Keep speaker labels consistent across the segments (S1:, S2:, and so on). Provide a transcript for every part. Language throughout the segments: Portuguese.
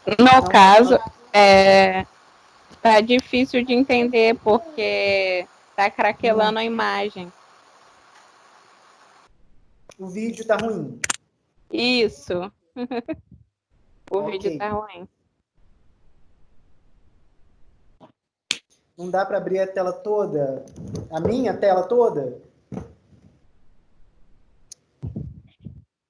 S1: No
S2: Não tá
S1: caso, tá difícil de entender porque tá craquelando a imagem.
S2: O vídeo tá ruim.
S1: Isso. O vídeo
S2: Ok.
S1: tá ruim.
S2: Não dá para abrir a tela toda? A minha tela toda?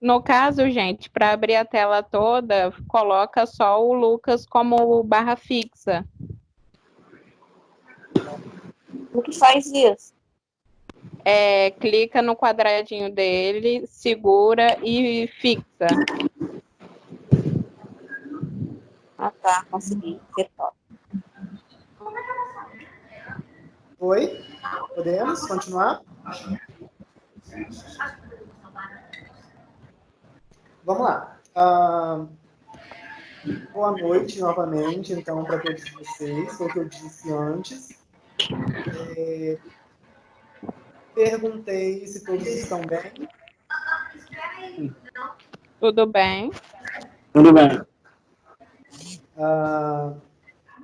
S1: No caso, gente, para abrir a tela toda, coloca só o Lucas como barra fixa.
S3: O que faz isso?
S1: Clica no quadradinho dele, segura e fixa.
S3: Ah, tá, consegui. Acertou.
S2: Oi? Podemos continuar? Vamos lá. Boa noite novamente, então, para todos vocês. Foi o que eu disse antes. Perguntei se todos estão bem.
S1: Tudo bem?
S4: Tudo bem.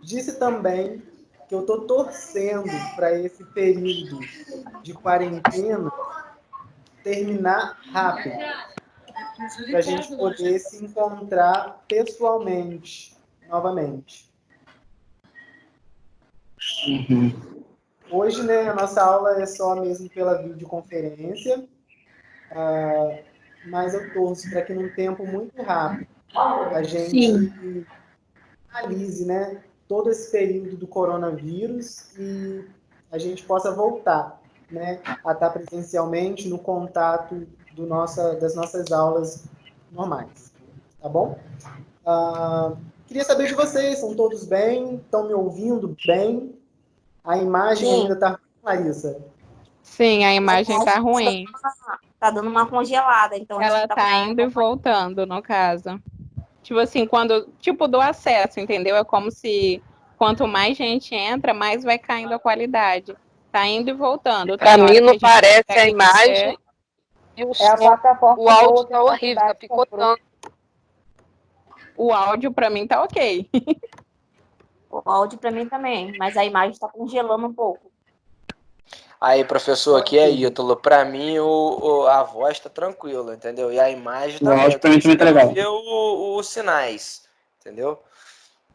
S2: Disse também que eu estou torcendo para esse período de quarentena terminar rápido, para a gente poder se encontrar pessoalmente novamente.
S4: Uhum.
S2: Hoje, né, a nossa aula é só mesmo pela videoconferência, mas eu torço para que num tempo muito rápido a gente analise, né, todo esse período do coronavírus e a gente possa voltar, né, a estar presencialmente no contato das nossas aulas normais, tá bom? Queria saber de vocês, estão todos bem? Estão me ouvindo bem? A imagem
S3: Sim.
S2: ainda está, Larissa?
S1: Sim, a imagem tá ruim.
S3: Tá dando uma congelada, então acho que
S1: Ela tá indo e voltando, no caso. Tipo assim, tipo do acesso, entendeu? É como se quanto mais gente entra, mais vai caindo a qualidade. Tá indo e voltando.
S5: Pra
S1: Tem hora
S5: mim
S1: que a
S5: não
S1: gente
S5: parece a
S1: consegue
S5: imagem
S1: ver.
S5: e o
S6: É a
S5: som.
S6: plataforma
S5: O áudio
S6: boa que
S5: tá
S6: a
S5: horrível, tá
S6: faculdade comprou.
S5: picotando.
S1: O áudio pra mim tá ok.
S3: O áudio para mim também, mas a imagem está congelando um pouco.
S7: Aí, professor, aqui é Ítalo. Pra mim, a voz tá tranquila, entendeu? E a imagem
S4: O
S7: também.
S4: áudio
S7: Eu tô
S4: pra mim também tá
S7: conseguindo
S4: legal.
S7: ver os sinais, entendeu?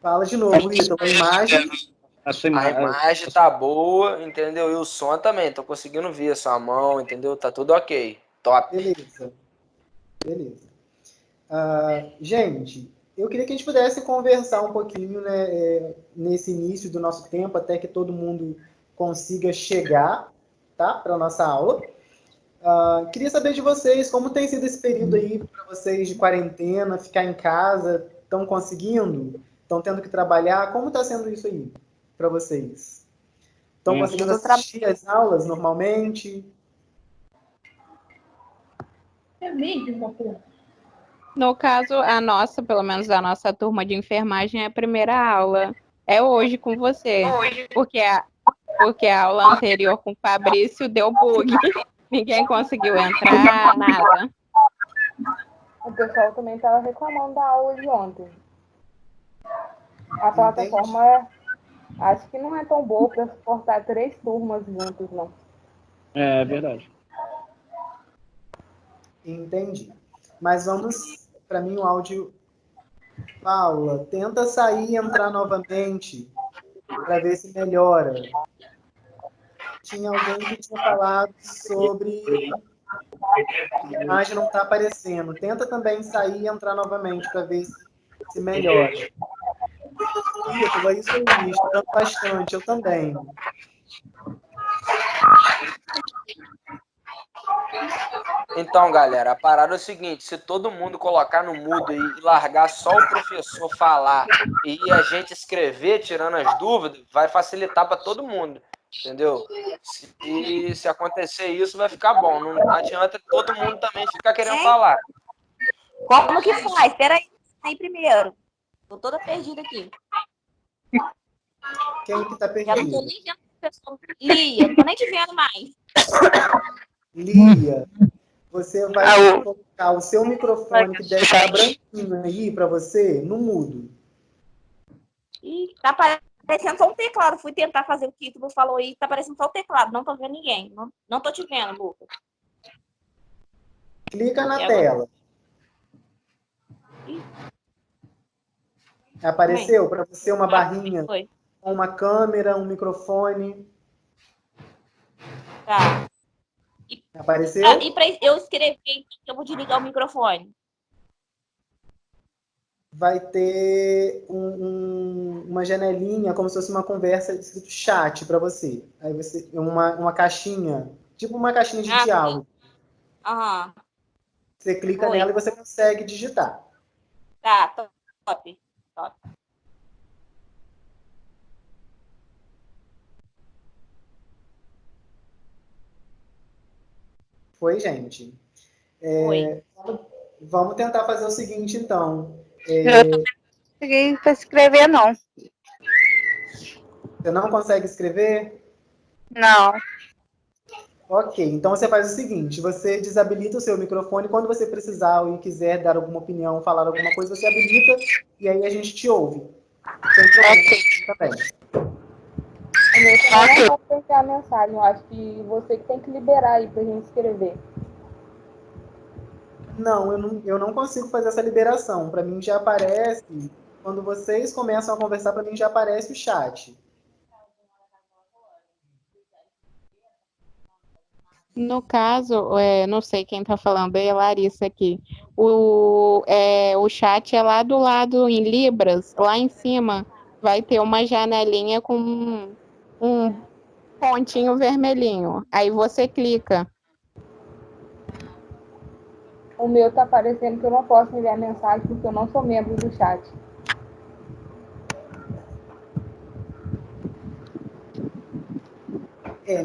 S2: Fala de novo, Ítalo. A imagem...
S7: A imagem tá boa, entendeu? E o som também. Tô conseguindo ver a sua mão, entendeu? Tá tudo ok. Top.
S2: Beleza. Gente, eu queria que a gente pudesse conversar um pouquinho, né, nesse início do nosso tempo, até que todo mundo consiga chegar, tá, para a nossa aula. Queria saber de vocês, como tem sido esse período aí para vocês de quarentena, ficar em casa, estão conseguindo? Estão tendo que trabalhar? Como está sendo isso aí para vocês? Estão conseguindo assistir as aulas normalmente?
S1: No caso, pelo menos a nossa turma de enfermagem, é a primeira aula. É hoje com você. Porque a aula anterior com o Fabrício deu bug. Ninguém conseguiu entrar, nada.
S6: O pessoal também estava reclamando da aula de ontem. A plataforma, acho que não é tão boa para suportar 3 turmas juntas, não.
S4: É verdade.
S2: Entendi. Mas vamos, para mim, o áudio... Paula, tenta sair e entrar novamente para ver se melhora. Tinha alguém que tinha falado sobre a imagem não está aparecendo. Tenta também sair e entrar novamente para ver se melhora. Ítalo, é isso aí, estudando bastante, eu também.
S7: Então, galera, a parada é o seguinte: se todo mundo colocar no mudo e largar só o professor falar e a gente escrever, tirando as dúvidas, vai facilitar para todo mundo, entendeu? Se acontecer isso, vai ficar bom. Não adianta todo mundo também ficar querendo falar.
S3: Como que faz? Espera aí primeiro. Tô toda perdida aqui.
S2: Quem que tá perdido?
S3: Já não tô nem vendo o professor. Lia, não tô nem te vendo mais.
S2: Lia, você vai colocar o seu microfone, que deve estar branquinho aí para você, no mudo.
S3: E tá aparecendo só um teclado. Fui tentar fazer o que tu falou aí, tá aparecendo só o teclado. Não tô vendo ninguém. Não tô te vendo, Lucas.
S2: Clica na
S3: E agora?
S2: tela. Apareceu para você uma barrinha
S3: Foi.
S2: com uma câmera, um microfone.
S3: Tá.
S2: Apareceu?
S3: E pra eu escrever, eu vou desligar o microfone.
S2: Vai ter uma janelinha, como se fosse uma conversa escrito chat para você. Aí você uma caixinha, tipo uma caixinha de diálogo.
S3: Aham.
S2: Você clica
S3: Oi.
S2: nela e você consegue digitar.
S3: Tá, top.
S2: Foi, gente.
S3: Oi.
S2: Vamos tentar fazer o seguinte, então.
S5: Eu não consegui para escrever, não.
S2: Você não consegue escrever?
S5: Não.
S2: Ok, então você faz o seguinte, você desabilita o seu microfone, quando você precisar e quiser dar alguma opinião, falar alguma coisa, você habilita e aí a gente te ouve. Sem problema também.
S6: O meu também não pode enviar a mensagem. Eu acho que você que tem que liberar aí pra gente escrever.
S2: Não, eu não consigo fazer essa liberação. Para mim já aparece, quando vocês começam a conversar, para mim já aparece o chat.
S1: No caso, não sei quem está falando, é a Larissa aqui. O chat é lá do lado em Libras, lá em cima vai ter uma janelinha com um pontinho vermelhinho. Aí você clica.
S6: O meu tá aparecendo que eu não posso enviar mensagem porque eu não sou membro do chat.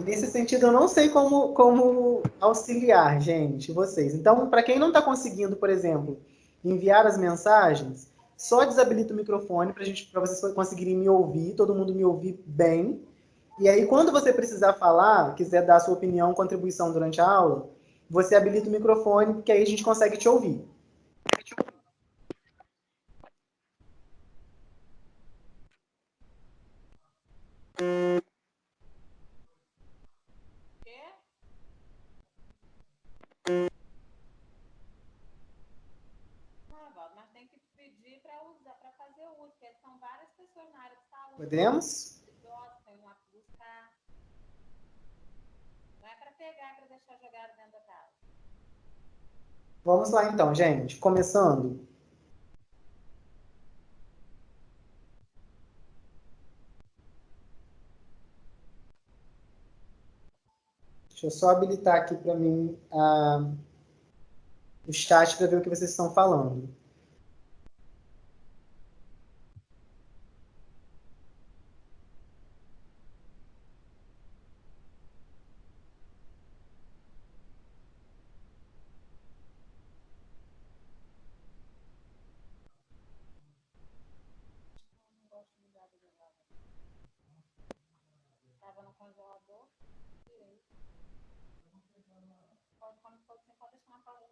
S2: Nesse sentido, eu não sei como auxiliar, gente, vocês. Então, para quem não está conseguindo, por exemplo, enviar as mensagens, só desabilita o microfone para vocês conseguirem me ouvir, todo mundo me ouvir bem. E aí, quando você precisar falar, quiser dar a sua opinião, contribuição durante a aula, você habilita o microfone, que aí a gente consegue te ouvir.
S8: Mas tem que pedir para usar, para fazer uso, porque são várias pessoas na área de saúde.
S2: Podemos?
S8: Tem uma buscar. Não é para pegar, para deixar jogado dentro da casa.
S2: Vamos lá então, gente. Começando. Deixa eu só habilitar aqui para mim o chat para ver o que vocês estão falando.
S8: Estava no congelador. Pode deixar na pausa.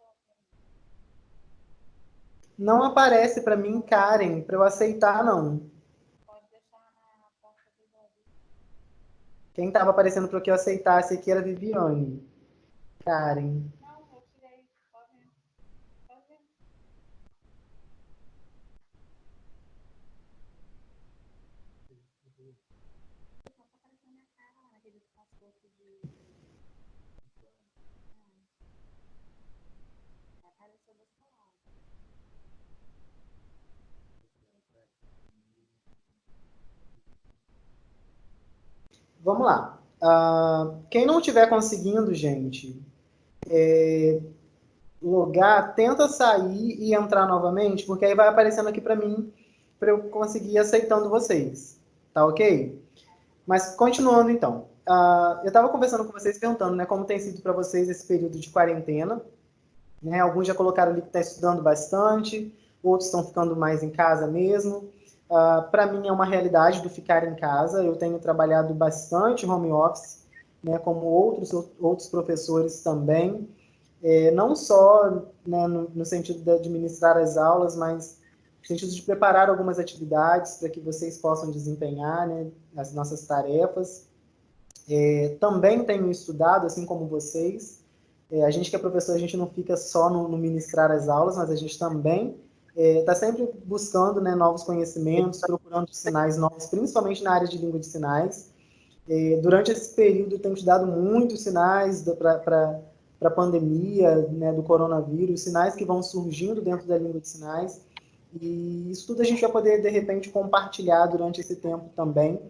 S2: Não aparece para mim, Karen, para eu aceitar, não.
S8: Pode deixar na porta do lobby.
S2: Quem estava aparecendo para que eu aceitasse aqui era a Viviane. Karen.
S8: Não, eu tirei. Pode ver. Pode ver. Só tá aparecendo minha cara lá naquele transporte de. Apareceu desse lado.
S2: Vamos lá. Quem não estiver conseguindo, gente, logar, tenta sair e entrar novamente, porque aí vai aparecendo aqui para mim, para eu conseguir ir aceitando vocês. Tá ok? Mas continuando então. Eu estava conversando com vocês perguntando, né, como tem sido para vocês esse período de quarentena. Né? Alguns já colocaram ali que está estudando bastante, outros estão ficando mais em casa mesmo. Para mim é uma realidade do ficar em casa. Eu tenho trabalhado bastante home office, né, como outros professores também. Não só, né, no sentido de administrar as aulas, mas no sentido de preparar algumas atividades para que vocês possam desempenhar, né, as nossas tarefas. Também tenho estudado, assim como vocês. A gente que é professor, a gente não fica só no ministrar as aulas, mas a gente também está sempre buscando, né, novos conhecimentos, procurando sinais novos, principalmente na área de língua de sinais. Durante esse período, tenho estudado muitos sinais para a pandemia, né, do coronavírus, sinais que vão surgindo dentro da língua de sinais. E isso tudo a gente vai poder, de repente, compartilhar durante esse tempo também.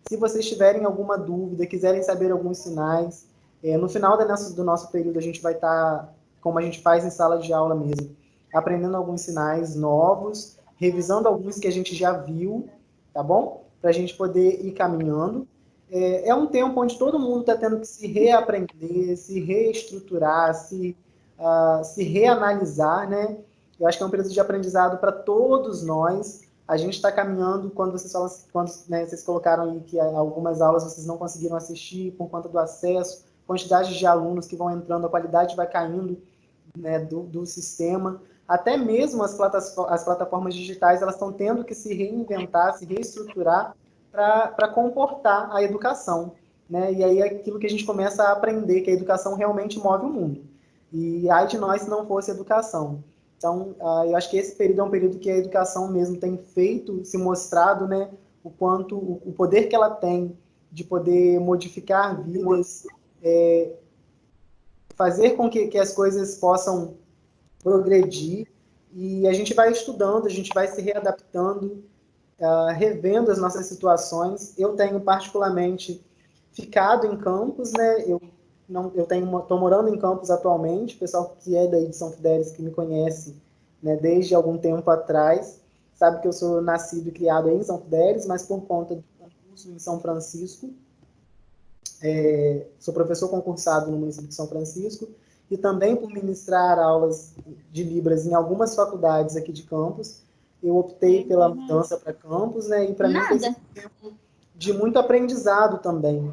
S2: Se vocês tiverem alguma dúvida, quiserem saber alguns sinais, no final do nosso período a gente vai estar, como a gente faz em sala de aula mesmo, aprendendo alguns sinais novos, revisando alguns que a gente já viu, tá bom? Para a gente poder ir caminhando. É um tempo onde todo mundo está tendo que se reaprender, se reestruturar, se reanalisar, né? Eu acho que é um período de aprendizado para todos nós. A gente está caminhando, quando vocês colocaram aí que algumas aulas vocês não conseguiram assistir por conta do acesso, quantidade de alunos que vão entrando, a qualidade vai caindo, né, do sistema. Até mesmo as plataformas digitais, elas estão tendo que se reinventar, se reestruturar para comportar a educação, né? E aí é aquilo que a gente começa a aprender, que a educação realmente move o mundo. E ai de nós se não fosse educação. Então, eu acho que esse período é um período que a educação mesmo tem feito, se mostrado, né, o poder que ela tem de poder modificar vidas, fazer com que as coisas possam progredir, e a gente vai estudando, a gente vai se readaptando, revendo as nossas situações. Eu tenho particularmente ficado em Campos, né? Eu estou morando em Campos atualmente. O pessoal que é daí de São Fidélis, que me conhece, né, desde algum tempo atrás, sabe que eu sou nascido e criado aí em São Fidélis, mas por conta do concurso em São Francisco, sou professor concursado no município de São Francisco, e também por ministrar aulas de Libras em algumas faculdades aqui de Campos, eu optei pela mudança para Campos, né? E para mim tem sido um tempo de muito aprendizado também,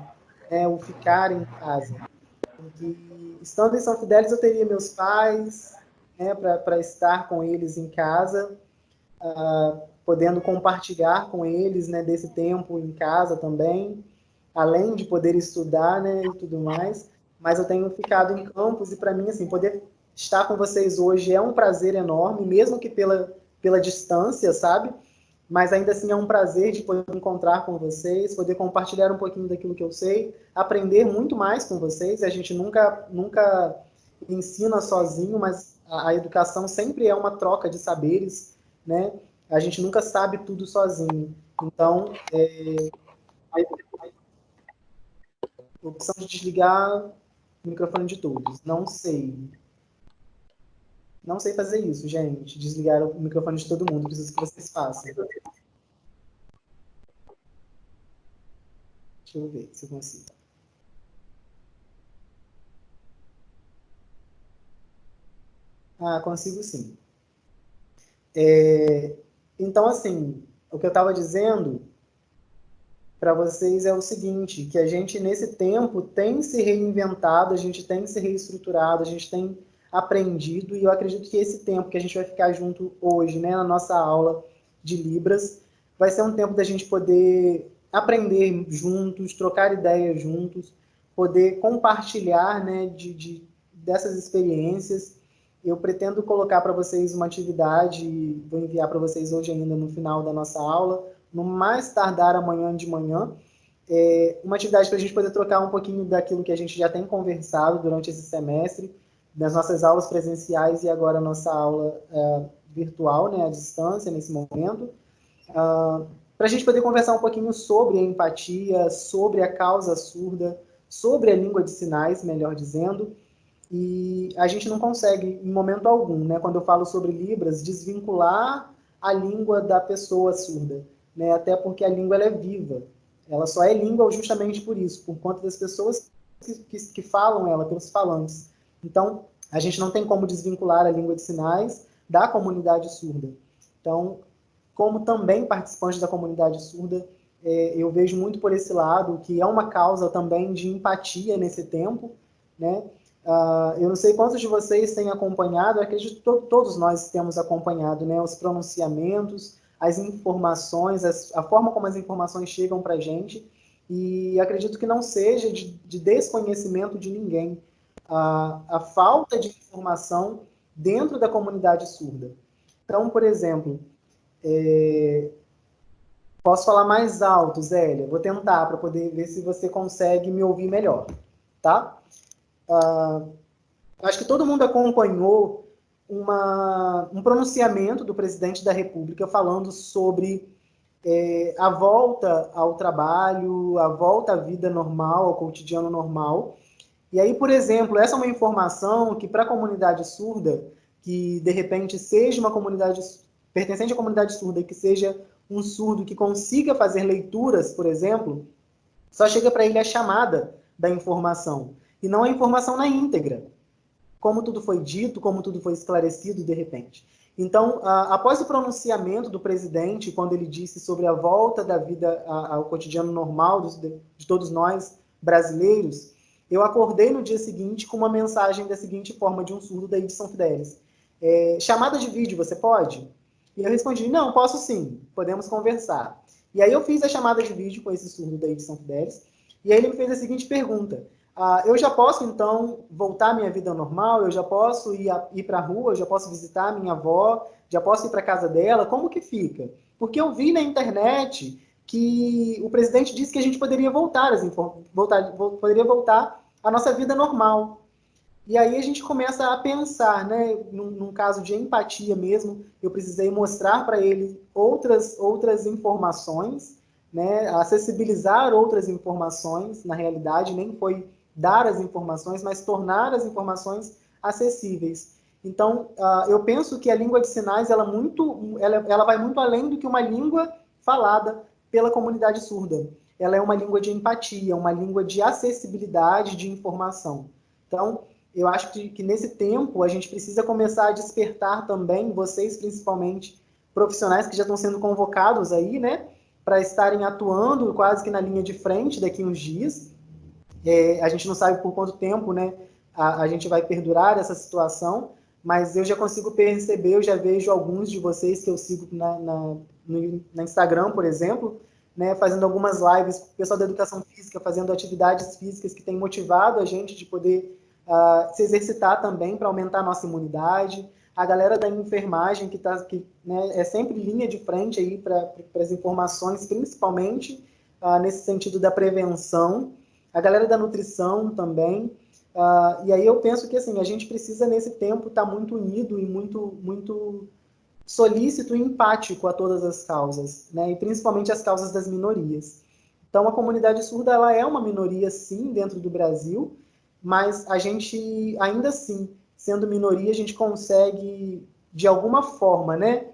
S2: o ficar em casa. Porque, estando em São Fidélis, eu teria meus pais, né, para estar com eles em casa, podendo compartilhar com eles, né, desse tempo em casa também, além de poder estudar, né, e tudo mais. Mas eu tenho ficado em Campos, e para mim, assim, poder estar com vocês hoje é um prazer enorme, mesmo que pela distância, sabe? Mas ainda assim é um prazer de poder encontrar com vocês, poder compartilhar um pouquinho daquilo que eu sei, aprender muito mais com vocês. A gente nunca ensina sozinho, mas a educação sempre é uma troca de saberes, né? A gente nunca sabe tudo sozinho. Então, a opção de desligar o microfone de todos. Não sei. Não sei fazer isso, gente. Desligar o microfone de todo mundo. Preciso que vocês façam. Deixa eu ver se eu consigo. Consigo sim. Então, assim, o que eu estava dizendo para vocês é o seguinte, que a gente, nesse tempo, tem se reinventado, a gente tem se reestruturado, a gente tem aprendido, e eu acredito que esse tempo que a gente vai ficar junto hoje, né, na nossa aula de Libras, vai ser um tempo da gente poder aprender juntos, trocar ideias juntos, poder compartilhar, né, dessas experiências. Eu pretendo colocar para vocês uma atividade, vou enviar para vocês hoje ainda no final da nossa aula, no mais tardar amanhã de manhã, uma atividade para a gente poder trocar um pouquinho daquilo que a gente já tem conversado durante esse semestre, das nossas aulas presenciais e agora a nossa aula virtual, né, à distância, nesse momento, para a gente poder conversar um pouquinho sobre a empatia, sobre a causa surda, sobre a língua de sinais, melhor dizendo, e a gente não consegue, em momento algum, né, quando eu falo sobre Libras, desvincular a língua da pessoa surda, né, até porque a língua ela é viva, ela só é língua justamente por isso, por conta das pessoas que falam ela, pelos falantes. Então, a gente não tem como desvincular a língua de sinais da comunidade surda. Então, como também participante da comunidade surda, eu vejo muito por esse lado, que é uma causa também de empatia nesse tempo, né? Eu não sei quantos de vocês têm acompanhado, eu acredito que todos nós temos acompanhado, né, os pronunciamentos, as informações, a forma como as informações chegam para a gente, e acredito que não seja de desconhecimento de ninguém a falta de informação dentro da comunidade surda. Então, por exemplo, posso falar mais alto, Zélia? Vou tentar para poder ver se você consegue me ouvir melhor, tá? Acho que todo mundo acompanhou um pronunciamento do presidente da República falando sobre a volta ao trabalho, a volta à vida normal, ao cotidiano normal. E aí, por exemplo, essa é uma informação que para a comunidade surda, que de repente seja uma comunidade pertencente à comunidade surda, que seja um surdo que consiga fazer leituras, por exemplo, só chega para ele a chamada da informação, e não a informação na íntegra, como tudo foi dito, como tudo foi esclarecido de repente. Então, após o pronunciamento do presidente, quando ele disse sobre a volta da vida ao cotidiano normal de todos nós, brasileiros, eu acordei no dia seguinte com uma mensagem da seguinte forma, de um surdo daí de São Fidélis. Chamada de vídeo, você pode? E eu respondi, não, posso sim, podemos conversar. E aí eu fiz a chamada de vídeo com esse surdo daí de São Fidélis, e aí ele me fez a seguinte pergunta, eu já posso, então, voltar à minha vida normal? Eu já posso ir para a rua? Eu já posso visitar a minha avó? Já posso ir para a casa dela? Como que fica? Porque eu vi na internet que o presidente disse que a gente poderia voltar à nossa vida normal. E aí a gente começa a pensar, né, num caso de empatia mesmo, eu precisei mostrar para ele outras informações, né, acessibilizar outras informações, na realidade, nem foi dar as informações, mas tornar as informações acessíveis. Então, eu penso que a língua de sinais, ela vai muito além do que uma língua falada pela comunidade surda. Ela é uma língua de empatia, uma língua de acessibilidade de informação. Então, eu acho que nesse tempo a gente precisa começar a despertar também, vocês principalmente, profissionais que já estão sendo convocados aí, né, para estarem atuando quase que na linha de frente daqui a uns dias. A gente não sabe por quanto tempo, né, a gente vai perdurar essa situação, mas eu já consigo perceber, eu já vejo alguns de vocês que eu sigo no Instagram, por exemplo, né, fazendo algumas lives, o pessoal da educação física fazendo atividades físicas que tem motivado a gente de poder se exercitar também para aumentar a nossa imunidade. A galera da enfermagem que né, é sempre linha de frente aí para as informações, principalmente nesse sentido da prevenção. A galera da nutrição também. E aí eu penso que assim, a gente precisa nesse tempo estar muito unido e muito solícito e empático a todas as causas, né? E principalmente as causas das minorias. Então a comunidade surda ela é uma minoria sim dentro do Brasil, mas a gente ainda assim, sendo minoria, a gente consegue de alguma forma, né,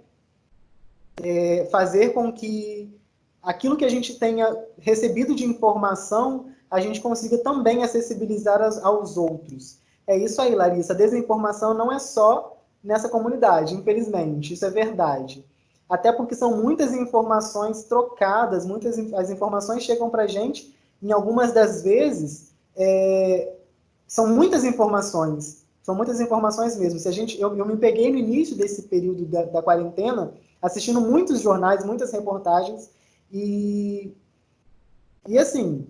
S2: fazer com que aquilo que a gente tenha recebido de informação a gente consiga também acessibilizar aos outros. É isso aí, Larissa. A desinformação não é só nessa comunidade, infelizmente. Isso é verdade. Até porque são muitas informações trocadas, as informações chegam para a gente, em algumas das vezes, são muitas informações mesmo. Eu me peguei no início desse período da quarentena, assistindo muitos jornais, muitas reportagens, e assim,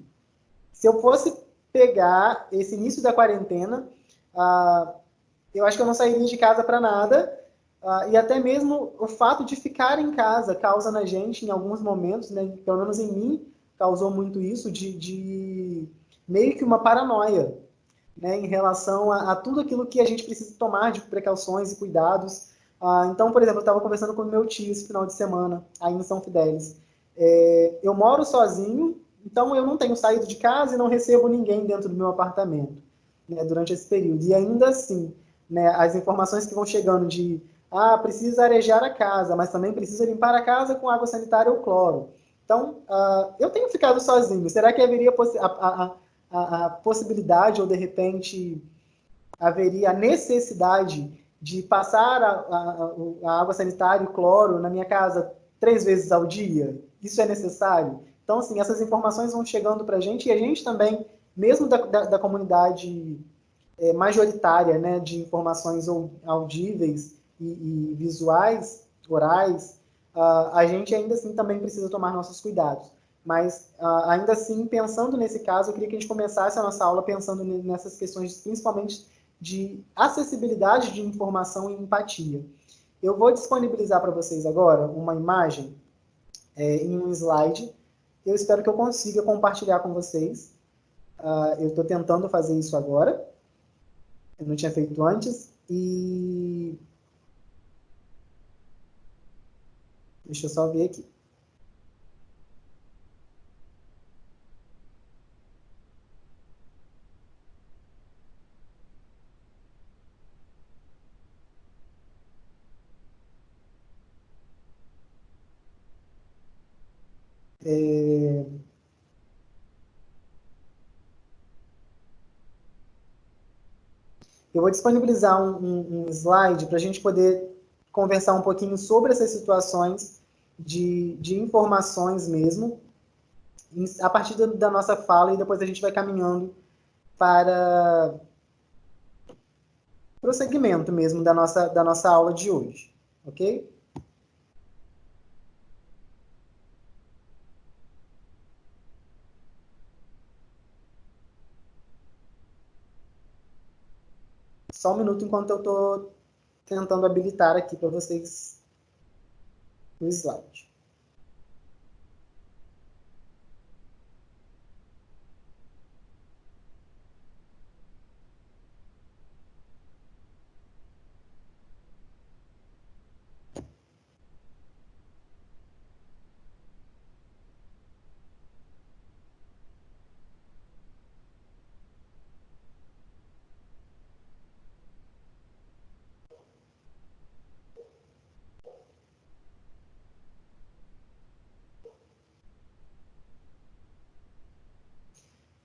S2: se eu fosse pegar esse início da quarentena, eu acho que eu não sairia de casa para nada, e até mesmo o fato de ficar em casa causa na gente, em alguns momentos, né, pelo menos em mim, causou muito isso, de meio que uma paranoia, né, em relação a tudo aquilo que a gente precisa tomar de precauções e cuidados. Então, por exemplo, eu estava conversando com o meu tio esse final de semana, aí em São Fidélis. Eu moro sozinho, então eu não tenho saído de casa e não recebo ninguém dentro do meu apartamento, né, durante esse período. E ainda assim, né, as informações que vão chegando de precisa arejar a casa, mas também precisa limpar a casa com água sanitária ou cloro. Então, eu tenho ficado sozinho. Será que haveria a possibilidade, ou de repente haveria a necessidade de passar a água sanitária e o cloro na minha casa 3 vezes ao dia? Isso é necessário? Então, assim, essas informações vão chegando para a gente, e a gente também, mesmo da comunidade majoritária, né, de informações audíveis e visuais, orais, a gente ainda assim também precisa tomar nossos cuidados. Mas, ainda assim, pensando nesse caso, eu queria que a gente começasse a nossa aula pensando nessas questões, principalmente de acessibilidade de informação e empatia. Eu vou disponibilizar para vocês agora uma imagem em um slide. Eu espero que eu consiga compartilhar com vocês. Eu estou tentando fazer isso agora. Eu não tinha feito antes. E deixa eu só ver aqui. Eu vou disponibilizar um slide para a gente poder conversar um pouquinho sobre essas situações de informações mesmo, a partir da nossa fala, e depois a gente vai caminhando para o prosseguimento mesmo da nossa aula de hoje, ok? Só um minuto enquanto eu estou tentando habilitar aqui para vocês o slide.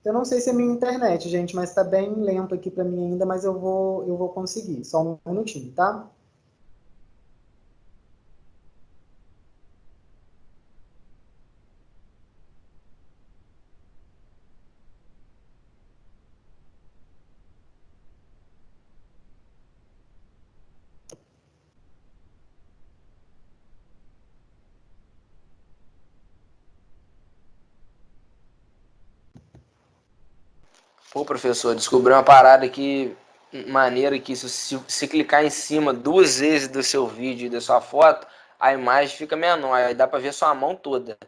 S2: Eu não sei se é minha internet, gente, mas está bem lento aqui para mim ainda, mas eu vou conseguir. Só um minutinho, tá?
S7: Pô, professor, descobri uma parada aqui, maneira que se clicar em cima duas vezes do seu vídeo e da sua foto, a imagem fica menor, aí dá pra ver sua mão toda,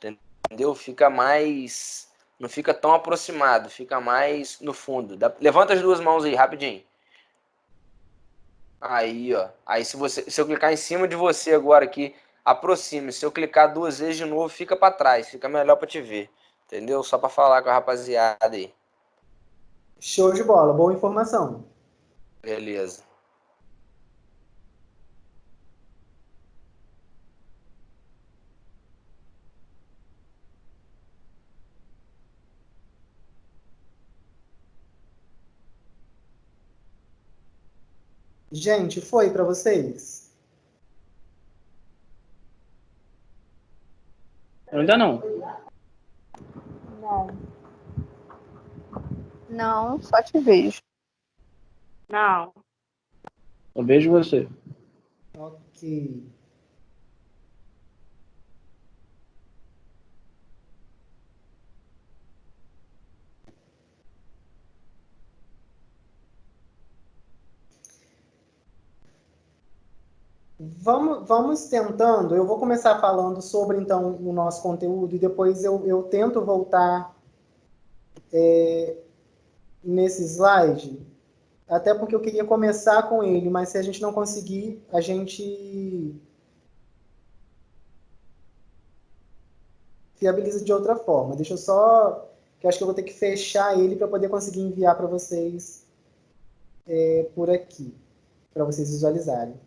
S7: entendeu? Fica mais, não fica tão aproximado, fica mais no fundo. Levanta as duas mãos aí, rapidinho. Aí, ó. Aí se eu clicar em cima de você agora aqui, aproxime. Se eu clicar duas vezes de novo, fica pra trás, fica melhor pra te ver, entendeu? Só pra falar com a rapaziada aí.
S2: Show de bola, boa informação.
S7: Beleza.
S2: Gente, foi para vocês?
S4: Ainda não.
S6: Não.
S5: Não, só te vejo.
S3: Não.
S4: Eu vejo você.
S2: Ok. Vamos tentando. Eu vou começar falando sobre, então, o nosso conteúdo e depois eu tento voltar nesse slide, até porque eu queria começar com ele, mas se a gente não conseguir, a gente viabiliza de outra forma. Deixa eu só, que eu acho que eu vou ter que fechar ele para poder conseguir enviar para vocês por aqui, para vocês visualizarem.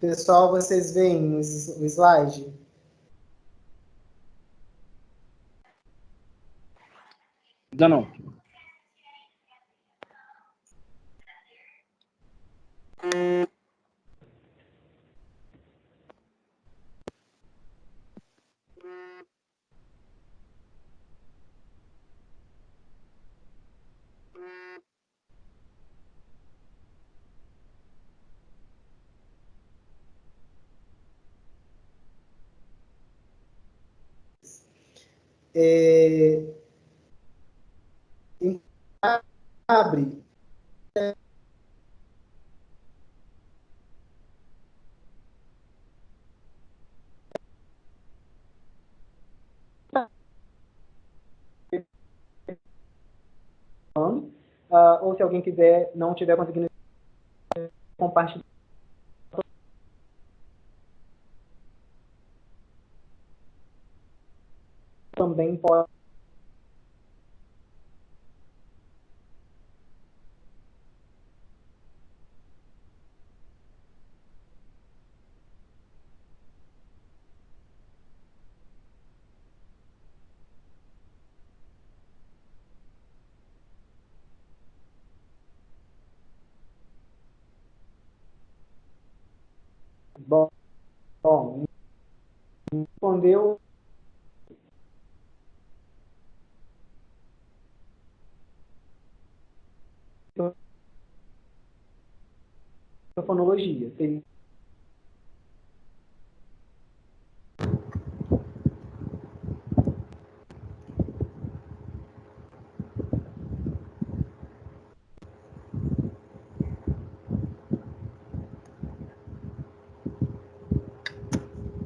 S2: Pessoal, vocês veem o slide?
S4: Ainda não.
S2: Abre. Ou se alguém quiser, não tiver conseguindo compartilhar, também pode. Bom, respondeu a fonologia.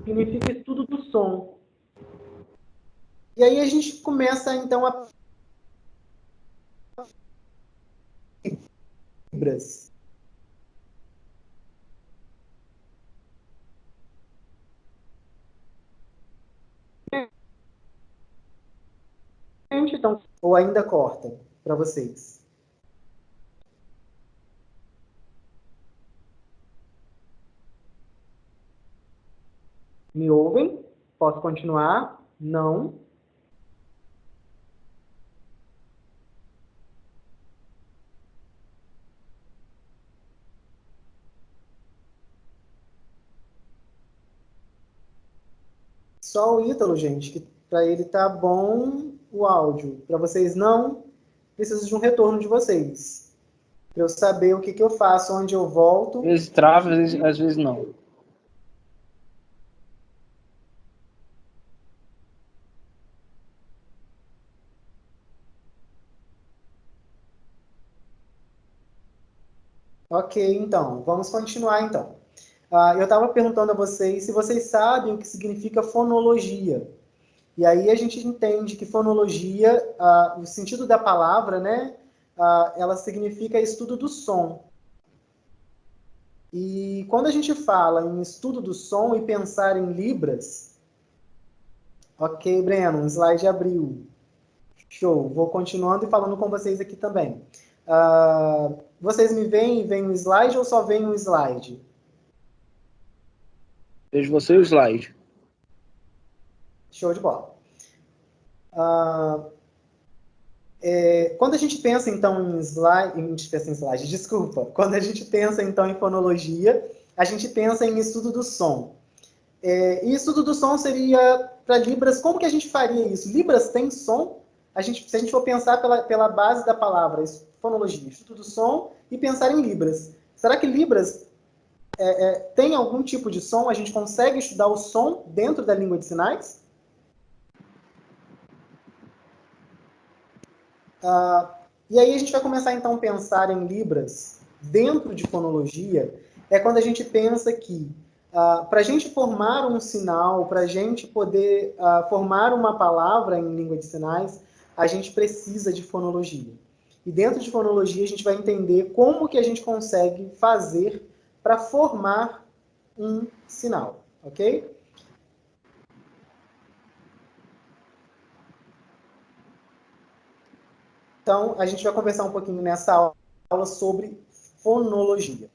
S2: Significa estudo do som. E aí a gente começa, então, a Libras. Então, ou ainda corta para vocês? Me ouvem? Posso continuar? Não. Só o Ítalo, gente, que para ele tá bom o áudio. Para vocês não, preciso de um retorno de vocês. Para eu saber o que, que eu faço, onde eu volto.
S4: Às vezes trava, às vezes não.
S2: Ok, então, vamos continuar então. Eu estava perguntando a vocês se vocês sabem o que significa fonologia. E aí a gente entende que fonologia, o sentido da palavra, né, ela significa estudo do som. E quando a gente fala em estudo do som e pensar em libras, ok, Breno, o slide abriu. Show, vou continuando e falando com vocês aqui também. Vocês me veem e veem o slide ou só veem o slide?
S4: Vejo você e o slide.
S2: Show de bola. Quando a gente pensa, então, quando a gente pensa, então, em fonologia, a gente pensa em estudo do som. E estudo do som seria, para Libras, como que a gente faria isso? Libras tem som? Se a gente for pensar pela base da palavra, fonologia, estudo do som, e pensar em Libras. Será que Libras tem algum tipo de som? A gente consegue estudar o som dentro da língua de sinais? E aí a gente vai começar, então, a pensar em Libras dentro de fonologia, é quando a gente pensa que, para a gente formar um sinal, para a gente poder formar uma palavra em língua de sinais, a gente precisa de fonologia. E dentro de fonologia a gente vai entender como que a gente consegue fazer para formar um sinal, ok? Então, a gente vai conversar um pouquinho nessa aula sobre fonologia.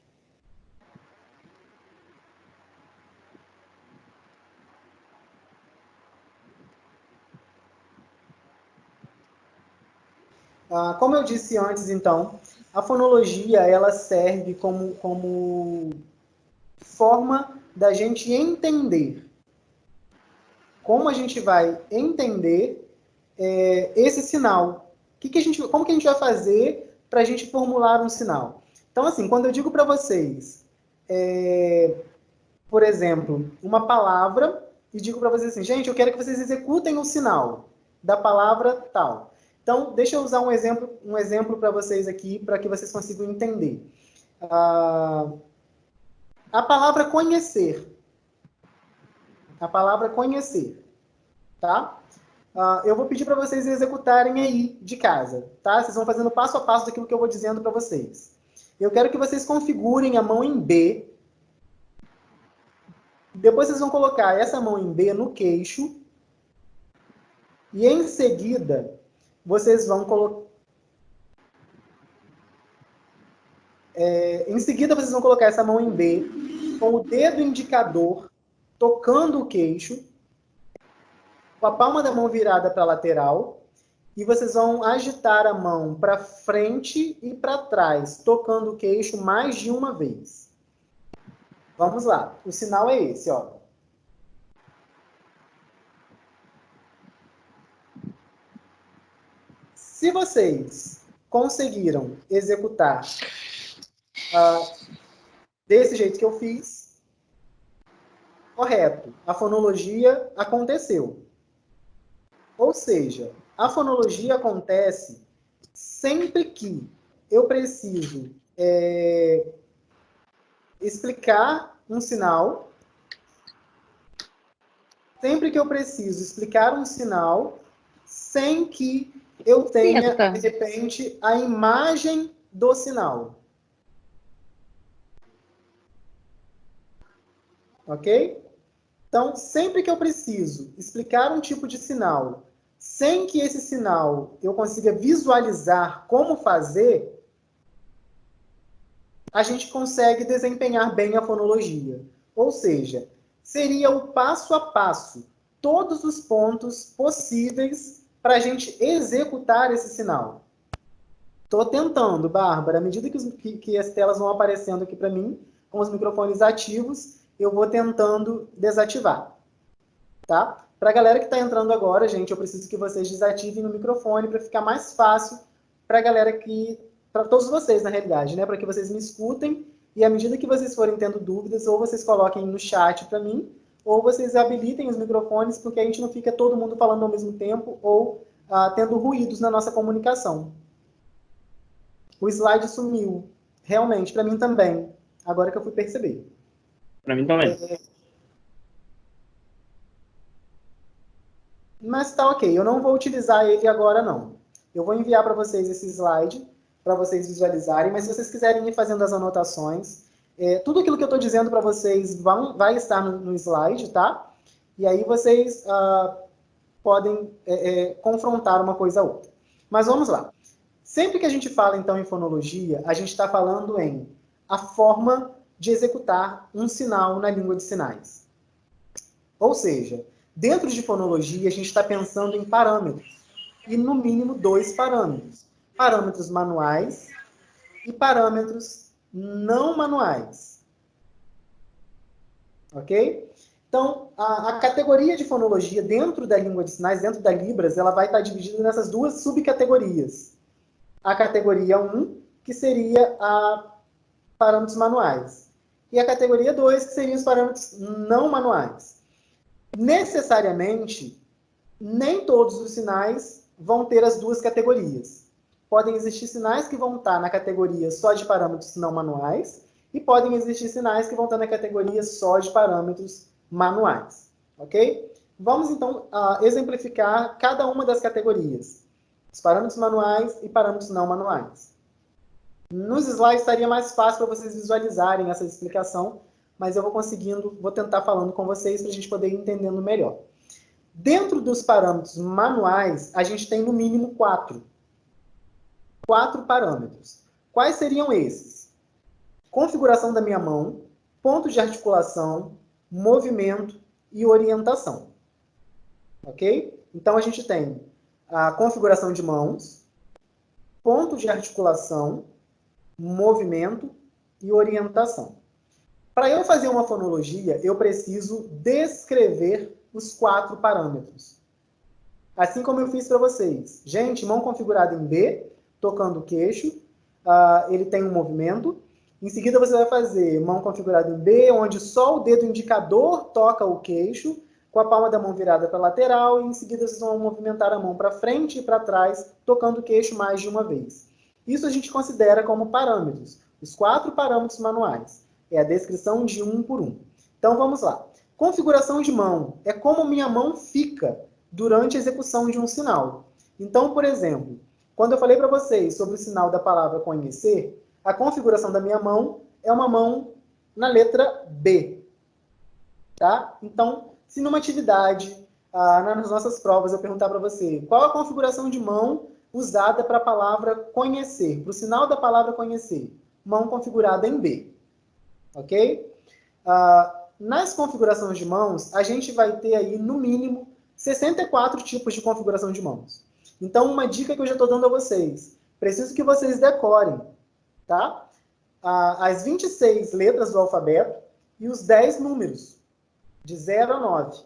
S2: Como eu disse antes, então, a fonologia ela serve como forma da gente entender. Como a gente vai entender esse sinal? Como que a gente vai fazer para a gente formular um sinal? Então, assim, quando eu digo para vocês, por exemplo, uma palavra, e digo para vocês assim, gente, eu quero que vocês executem o sinal da palavra tal. Então, deixa eu usar um exemplo para vocês aqui, para que vocês consigam entender. A palavra conhecer. A palavra conhecer. Tá? Eu vou pedir para vocês executarem aí de casa. Tá? Vocês vão fazendo passo a passo daquilo que eu vou dizendo para vocês. Eu quero que vocês configurem a mão em B. Depois vocês vão colocar essa mão em B no queixo. E em seguida, vocês vão colocar... em seguida, vocês vão colocar essa mão em B com o dedo indicador tocando o queixo, com a palma da mão virada para a lateral, e vocês vão agitar a mão para frente e para trás, tocando o queixo mais de uma vez. Vamos lá. O sinal é esse, ó. Se vocês conseguiram executar desse jeito que eu fiz, correto. A fonologia aconteceu. Ou seja, a fonologia acontece sempre que eu preciso explicar um sinal, sempre que eu preciso explicar um sinal, sem que eu tenha, de repente, a imagem do sinal. Ok? Então, sempre que eu preciso explicar um tipo de sinal, sem que esse sinal eu consiga visualizar como fazer, a gente consegue desempenhar bem a fonologia. Ou seja, seria o passo a passo, todos os pontos possíveis para a gente executar esse sinal. Estou tentando, Bárbara, à medida que as telas vão aparecendo aqui para mim, com os microfones ativos, eu vou tentando desativar. Tá? Para a galera que está entrando agora, gente, eu preciso que vocês desativem o microfone para ficar mais fácil para a galera que... para todos vocês, na realidade, né? Para que vocês me escutem e, à medida que vocês forem tendo dúvidas, ou vocês coloquem no chat para mim, ou vocês habilitem os microfones, porque a gente não fica todo mundo falando ao mesmo tempo ou tendo ruídos na nossa comunicação. O slide sumiu. Realmente, para mim também. Agora que eu fui perceber.
S4: Para mim também.
S2: Mas tá ok. Eu não vou utilizar ele agora, não. Eu vou enviar para vocês esse slide, para vocês visualizarem, mas se vocês quiserem ir fazendo as anotações, tudo aquilo que eu estou dizendo para vocês vai estar no slide, tá? E aí vocês podem confrontar uma coisa a outra. Mas vamos lá. Sempre que a gente fala, então, em fonologia, a gente está falando em a forma de executar um sinal na língua de sinais. Ou seja, dentro de fonologia, a gente está pensando em parâmetros. E, no mínimo, 2 parâmetros. Parâmetros manuais e parâmetros não manuais. Ok? Então, a categoria de fonologia dentro da língua de sinais, dentro da Libras, ela vai estar dividida nessas 2 subcategorias. A categoria 1, que seria a parâmetros manuais. E a categoria 2, que seriam os parâmetros não manuais. Necessariamente, nem todos os sinais vão ter as 2 categorias. Podem existir sinais que vão estar na categoria só de parâmetros não manuais e podem existir sinais que vão estar na categoria só de parâmetros manuais. Ok? Vamos, então, exemplificar cada uma das categorias. Os parâmetros manuais e parâmetros não manuais. Nos slides estaria mais fácil para vocês visualizarem essa explicação, mas eu vou tentar falando com vocês para a gente poder ir entendendo melhor. Dentro dos parâmetros manuais, a gente tem no mínimo 4. 4 parâmetros. Quais seriam esses? Configuração da minha mão, ponto de articulação, movimento e orientação. Ok? Então a gente tem a configuração de mãos, ponto de articulação, movimento e orientação. Para eu fazer uma fonologia, eu preciso descrever os 4 parâmetros. Assim como eu fiz para vocês. Gente, mão configurada em B, tocando o queixo, ele tem um movimento. Em seguida, você vai fazer mão configurada em B, onde só o dedo indicador toca o queixo, com a palma da mão virada para a lateral, e em seguida vocês vão movimentar a mão para frente e para trás, tocando o queixo mais de uma vez. Isso a gente considera como parâmetros, os 4 parâmetros manuais. É a descrição de um por um. Então vamos lá. Configuração de mão é como minha mão fica durante a execução de um sinal. Então, por exemplo, quando eu falei para vocês sobre o sinal da palavra conhecer, a configuração da minha mão é uma mão na letra B. Tá? Então, se numa atividade, nas nossas provas, eu perguntar para você qual a configuração de mão usada para a palavra conhecer, para o sinal da palavra conhecer, mão configurada em B. Ok? Nas configurações de mãos, a gente vai ter aí, no mínimo, 64 tipos de configuração de mãos. Então, uma dica que eu já estou dando a vocês, preciso que vocês decorem, tá? As 26 letras do alfabeto e os 10 números, de 0 a 9.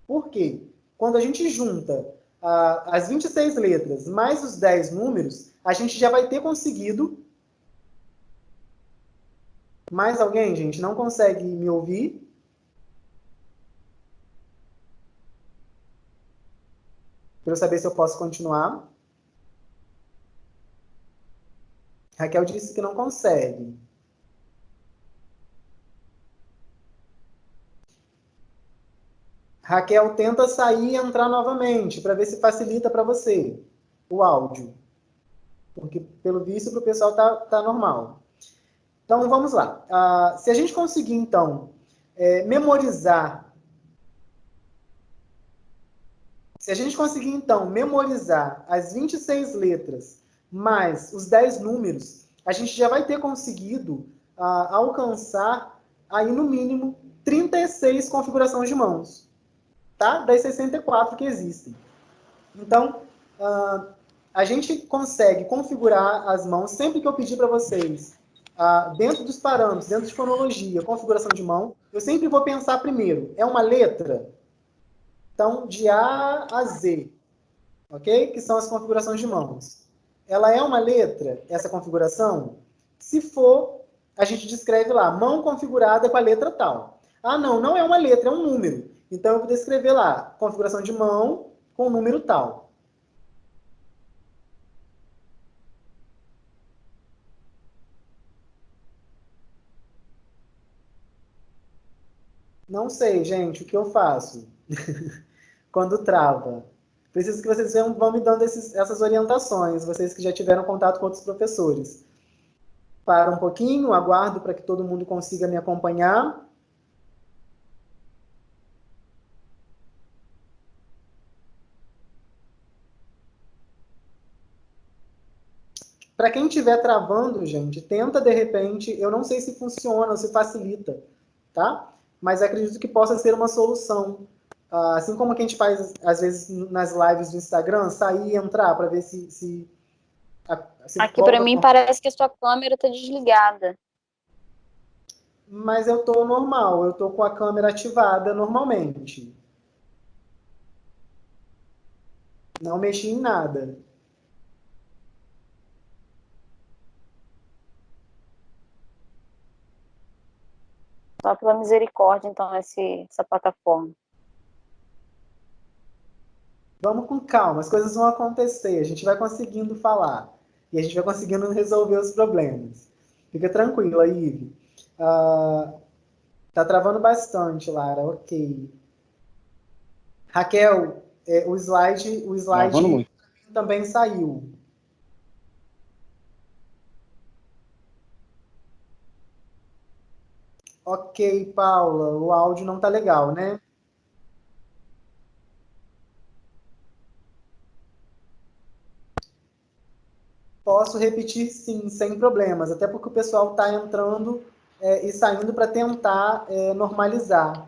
S2: Por quê? Quando a gente junta as 26 letras mais os 10 números, a gente já vai ter conseguido... Mais alguém, gente? Não consegue me ouvir? Para eu saber se eu posso continuar. Raquel disse que não consegue. Raquel, tenta sair e entrar novamente, para ver se facilita para você o áudio. Porque, pelo visto, para o pessoal tá normal. Então, vamos lá. Se a gente conseguir, então, memorizar... Se a gente conseguir, então, memorizar as 26 letras mais os 10 números, a gente já vai ter conseguido alcançar, aí, no mínimo, 36 configurações de mãos, tá? Das 64 que existem. Então, a gente consegue configurar as mãos sempre que eu pedir para vocês, dentro dos parâmetros, dentro de fonologia, configuração de mão, eu sempre vou pensar primeiro, é uma letra? Então, de A a Z, ok? Que são as configurações de mãos. Ela é uma letra, essa configuração? Se for, a gente descreve lá, mão configurada com a letra tal. Não, não é uma letra, é um número. Então, eu vou descrever lá, configuração de mão com o número tal. Não sei, gente, o que eu faço quando trava. Preciso que vocês vão me dando essas orientações, vocês que já tiveram contato com outros professores. Para um pouquinho, aguardo para que todo mundo consiga me acompanhar. Para quem estiver travando, gente, tenta de repente, eu não sei se funciona ou se facilita, tá? Mas acredito que possa ser uma solução. Assim como que a gente faz, às vezes, nas lives do Instagram, sair e entrar para ver se
S5: Aqui para mim parece que a sua câmera está desligada.
S2: Mas eu estou normal, eu estou com a câmera ativada normalmente. Não mexi em nada.
S5: Só pela misericórdia, então, essa plataforma.
S2: Vamos com calma, as coisas vão acontecer, a gente vai conseguindo falar. E a gente vai conseguindo resolver os problemas. Fica tranquila, Ive. Tá travando bastante, Lara, ok. Raquel, o slide também saiu. Ok, Paula, o áudio não tá legal, né? Posso repetir sim, sem problemas, até porque o pessoal está entrando e saindo para tentar normalizar.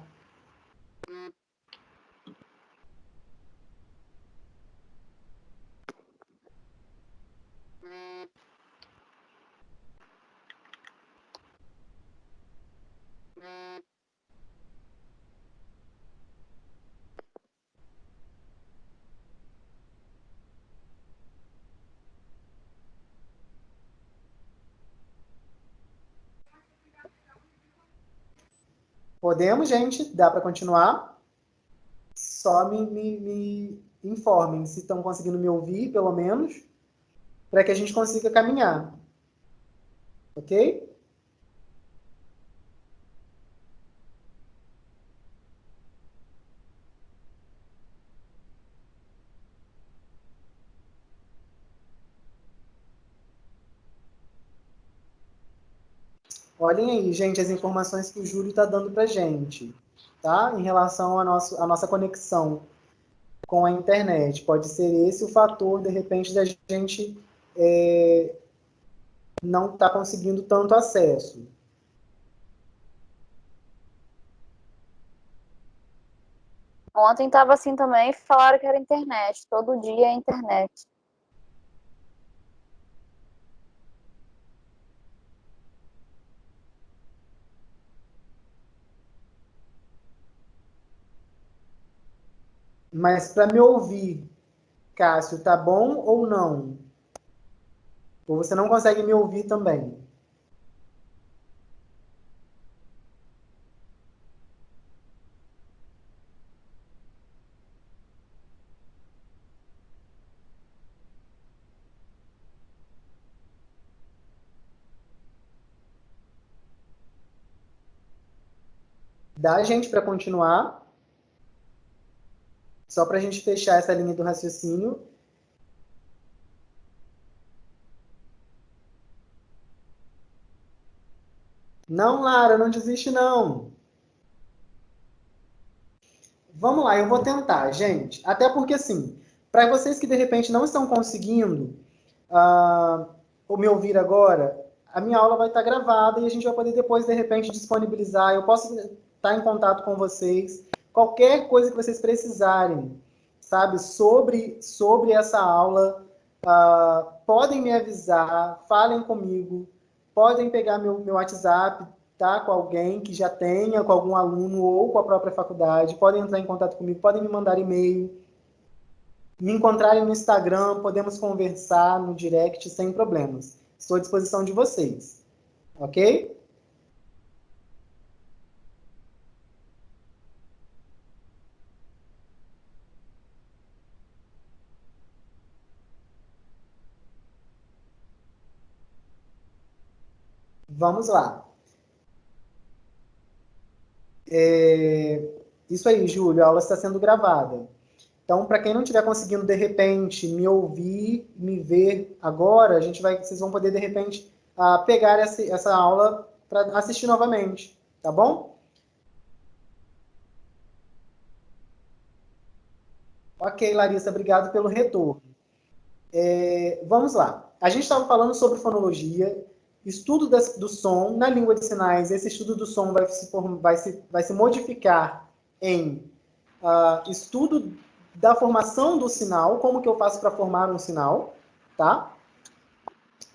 S2: Podemos, gente? Dá para continuar? Só me informem se estão conseguindo me ouvir, pelo menos, para que a gente consiga caminhar. Ok? Olhem aí, gente, as informações que o Júlio está dando para a gente, tá? Em relação à nossa conexão com a internet. Pode ser esse o fator, de repente, da gente não estar conseguindo tanto acesso.
S5: Ontem tava assim também, falaram que era internet. Todo dia é internet.
S2: Mas para me ouvir, Cássio, tá bom ou não? Ou você não consegue me ouvir também? Dá, gente, para continuar? Só para a gente fechar essa linha do raciocínio. Não, Lara, não desiste, não. Vamos lá, eu vou tentar, gente. Até porque, assim, para vocês que de repente não estão conseguindo ou me ouvir agora, a minha aula vai estar gravada e a gente vai poder depois, de repente, disponibilizar. Eu posso estar em contato com vocês. Qualquer coisa que vocês precisarem, sabe, sobre essa aula, podem me avisar, falem comigo, podem pegar meu WhatsApp, tá, com alguém que já tenha, com algum aluno ou com a própria faculdade, podem entrar em contato comigo, podem me mandar e-mail, me encontrarem no Instagram, podemos conversar no direct sem problemas. Estou à disposição de vocês, ok? Vamos lá. Isso aí, Júlio, a aula está sendo gravada. Então, para quem não estiver conseguindo, de repente, me ouvir, me ver agora, vocês vão poder, de repente, pegar essa aula para assistir novamente, tá bom? Ok, Larissa, obrigado pelo retorno. Vamos lá. A gente estava falando sobre fonologia, estudo do som na língua de sinais. Esse estudo do som vai se modificar em estudo da formação do sinal, como que eu faço para formar um sinal, tá?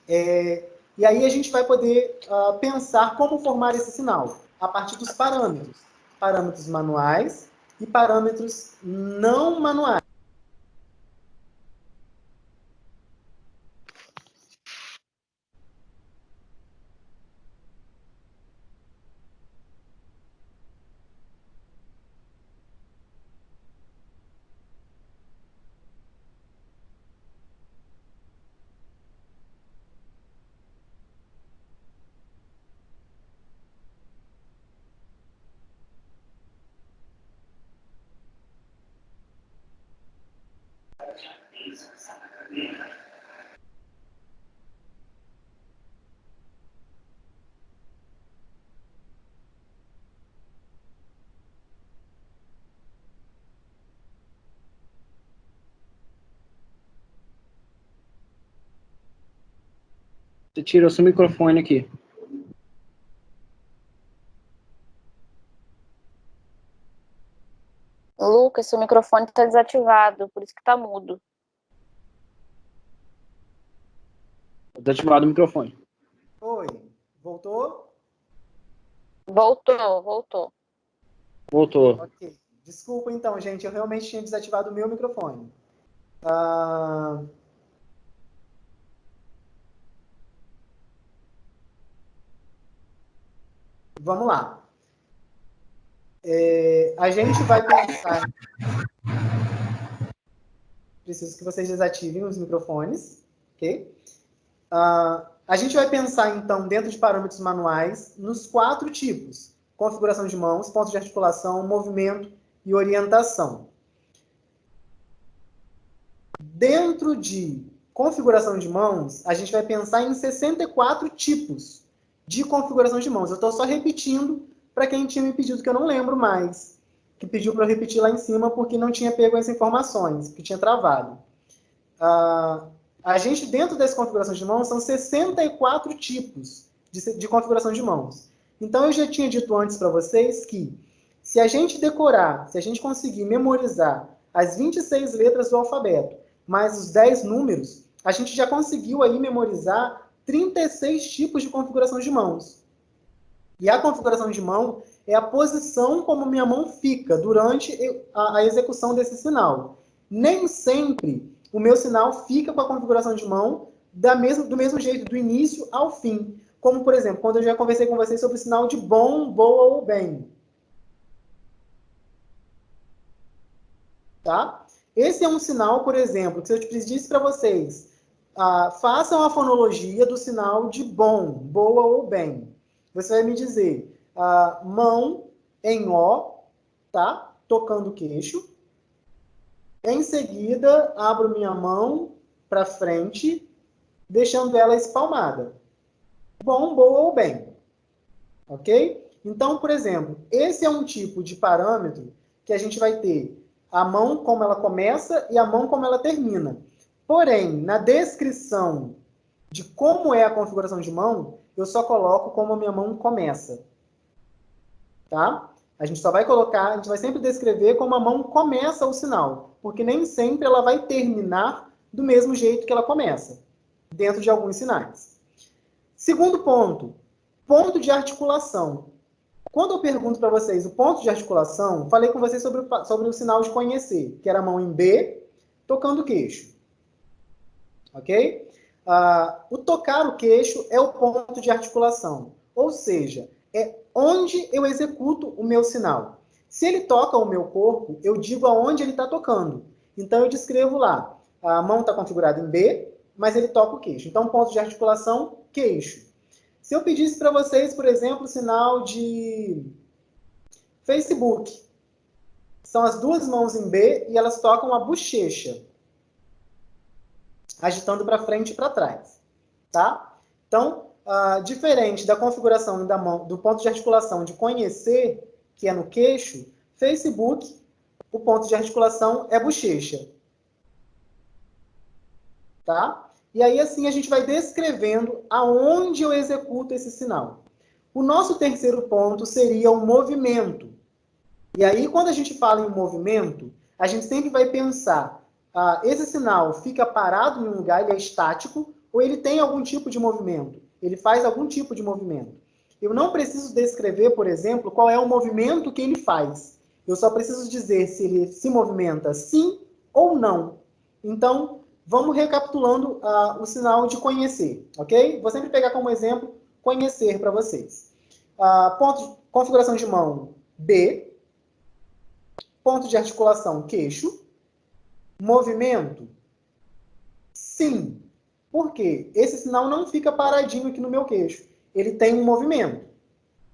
S2: E aí a gente vai poder pensar como formar esse sinal, a partir dos parâmetros. Parâmetros manuais e parâmetros não manuais.
S4: Você tirou seu microfone aqui.
S5: Lucas, seu microfone tá desativado, por isso que tá mudo.
S4: Desativado o microfone.
S2: Oi, voltou?
S5: Voltou.
S4: Voltou.
S2: Ok. Desculpa então, gente, eu realmente tinha desativado o meu microfone. Vamos lá. A gente vai pensar... Preciso que vocês desativem os microfones, ok? A gente vai pensar, então, dentro de parâmetros manuais, nos 4 tipos: configuração de mãos, pontos de articulação, movimento e orientação. Dentro de configuração de mãos, a gente vai pensar em 64 tipos de configuração de mãos. Eu estou só repetindo para quem tinha me pedido, que eu não lembro mais, que pediu para eu repetir lá em cima porque não tinha pego as informações, que tinha travado. A gente, dentro dessa configuração de mãos, são 64 tipos de configuração de mãos. Então, eu já tinha dito antes para vocês que, se a gente decorar, se a gente conseguir memorizar as 26 letras do alfabeto, mais os 10 números, a gente já conseguiu aí memorizar 36 tipos de configuração de mãos. E a configuração de mão é a posição como minha mão fica durante a execução desse sinal. Nem sempre o meu sinal fica com a configuração de mão do mesmo jeito, do início ao fim. Como, por exemplo, quando eu já conversei com vocês sobre o sinal de bom, boa ou bem. Tá? Esse é um sinal, por exemplo, que se eu te pedisse para vocês, façam a fonologia do sinal de bom, boa ou bem. Você vai me dizer, mão em ó, tá? Tocando o queixo. Em seguida, abro minha mão para frente, deixando ela espalmada. Bom, boa ou bem. Ok? Então, por exemplo, esse é um tipo de parâmetro que a gente vai ter a mão como ela começa e a mão como ela termina. Porém, na descrição de como é a configuração de mão, eu só coloco como a minha mão começa. Tá? A gente só vai colocar, a gente vai sempre descrever como a mão começa o sinal, porque nem sempre ela vai terminar do mesmo jeito que ela começa, dentro de alguns sinais. Segundo ponto, ponto de articulação. Quando eu pergunto para vocês o ponto de articulação, falei com vocês sobre o sinal de conhecer, que era a mão em B, tocando o queixo. Ok? O tocar o queixo é o ponto de articulação, ou seja, é onde eu executo o meu sinal. Se ele toca o meu corpo, eu digo aonde ele está tocando. Então, eu descrevo lá, a mão está configurada em B, mas ele toca o queixo. Então, ponto de articulação, queixo. Se eu pedisse para vocês, por exemplo, o sinal de Facebook, são as duas mãos em B e elas tocam a bochecha, agitando para frente e para trás. Tá? Então, diferente da configuração da mão, do ponto de articulação de conhecer, que é no queixo, Facebook, o ponto de articulação é bochecha. Tá? E aí, assim, a gente vai descrevendo aonde eu executo esse sinal. O nosso terceiro ponto seria o movimento. E aí, quando a gente fala em movimento, a gente sempre vai pensar, esse sinal fica parado em um lugar, ele é estático, ou ele tem algum tipo de movimento? Ele faz algum tipo de movimento. Eu não preciso descrever, por exemplo, qual é o movimento que ele faz. Eu só preciso dizer se ele se movimenta sim ou não. Então, vamos recapitulando o sinal de conhecer, ok? Vou sempre pegar como exemplo conhecer para vocês. Configuração de mão, B. Ponto de articulação, queixo. Movimento, sim. Por quê? Esse sinal não fica paradinho aqui no meu queixo. Ele tem um movimento.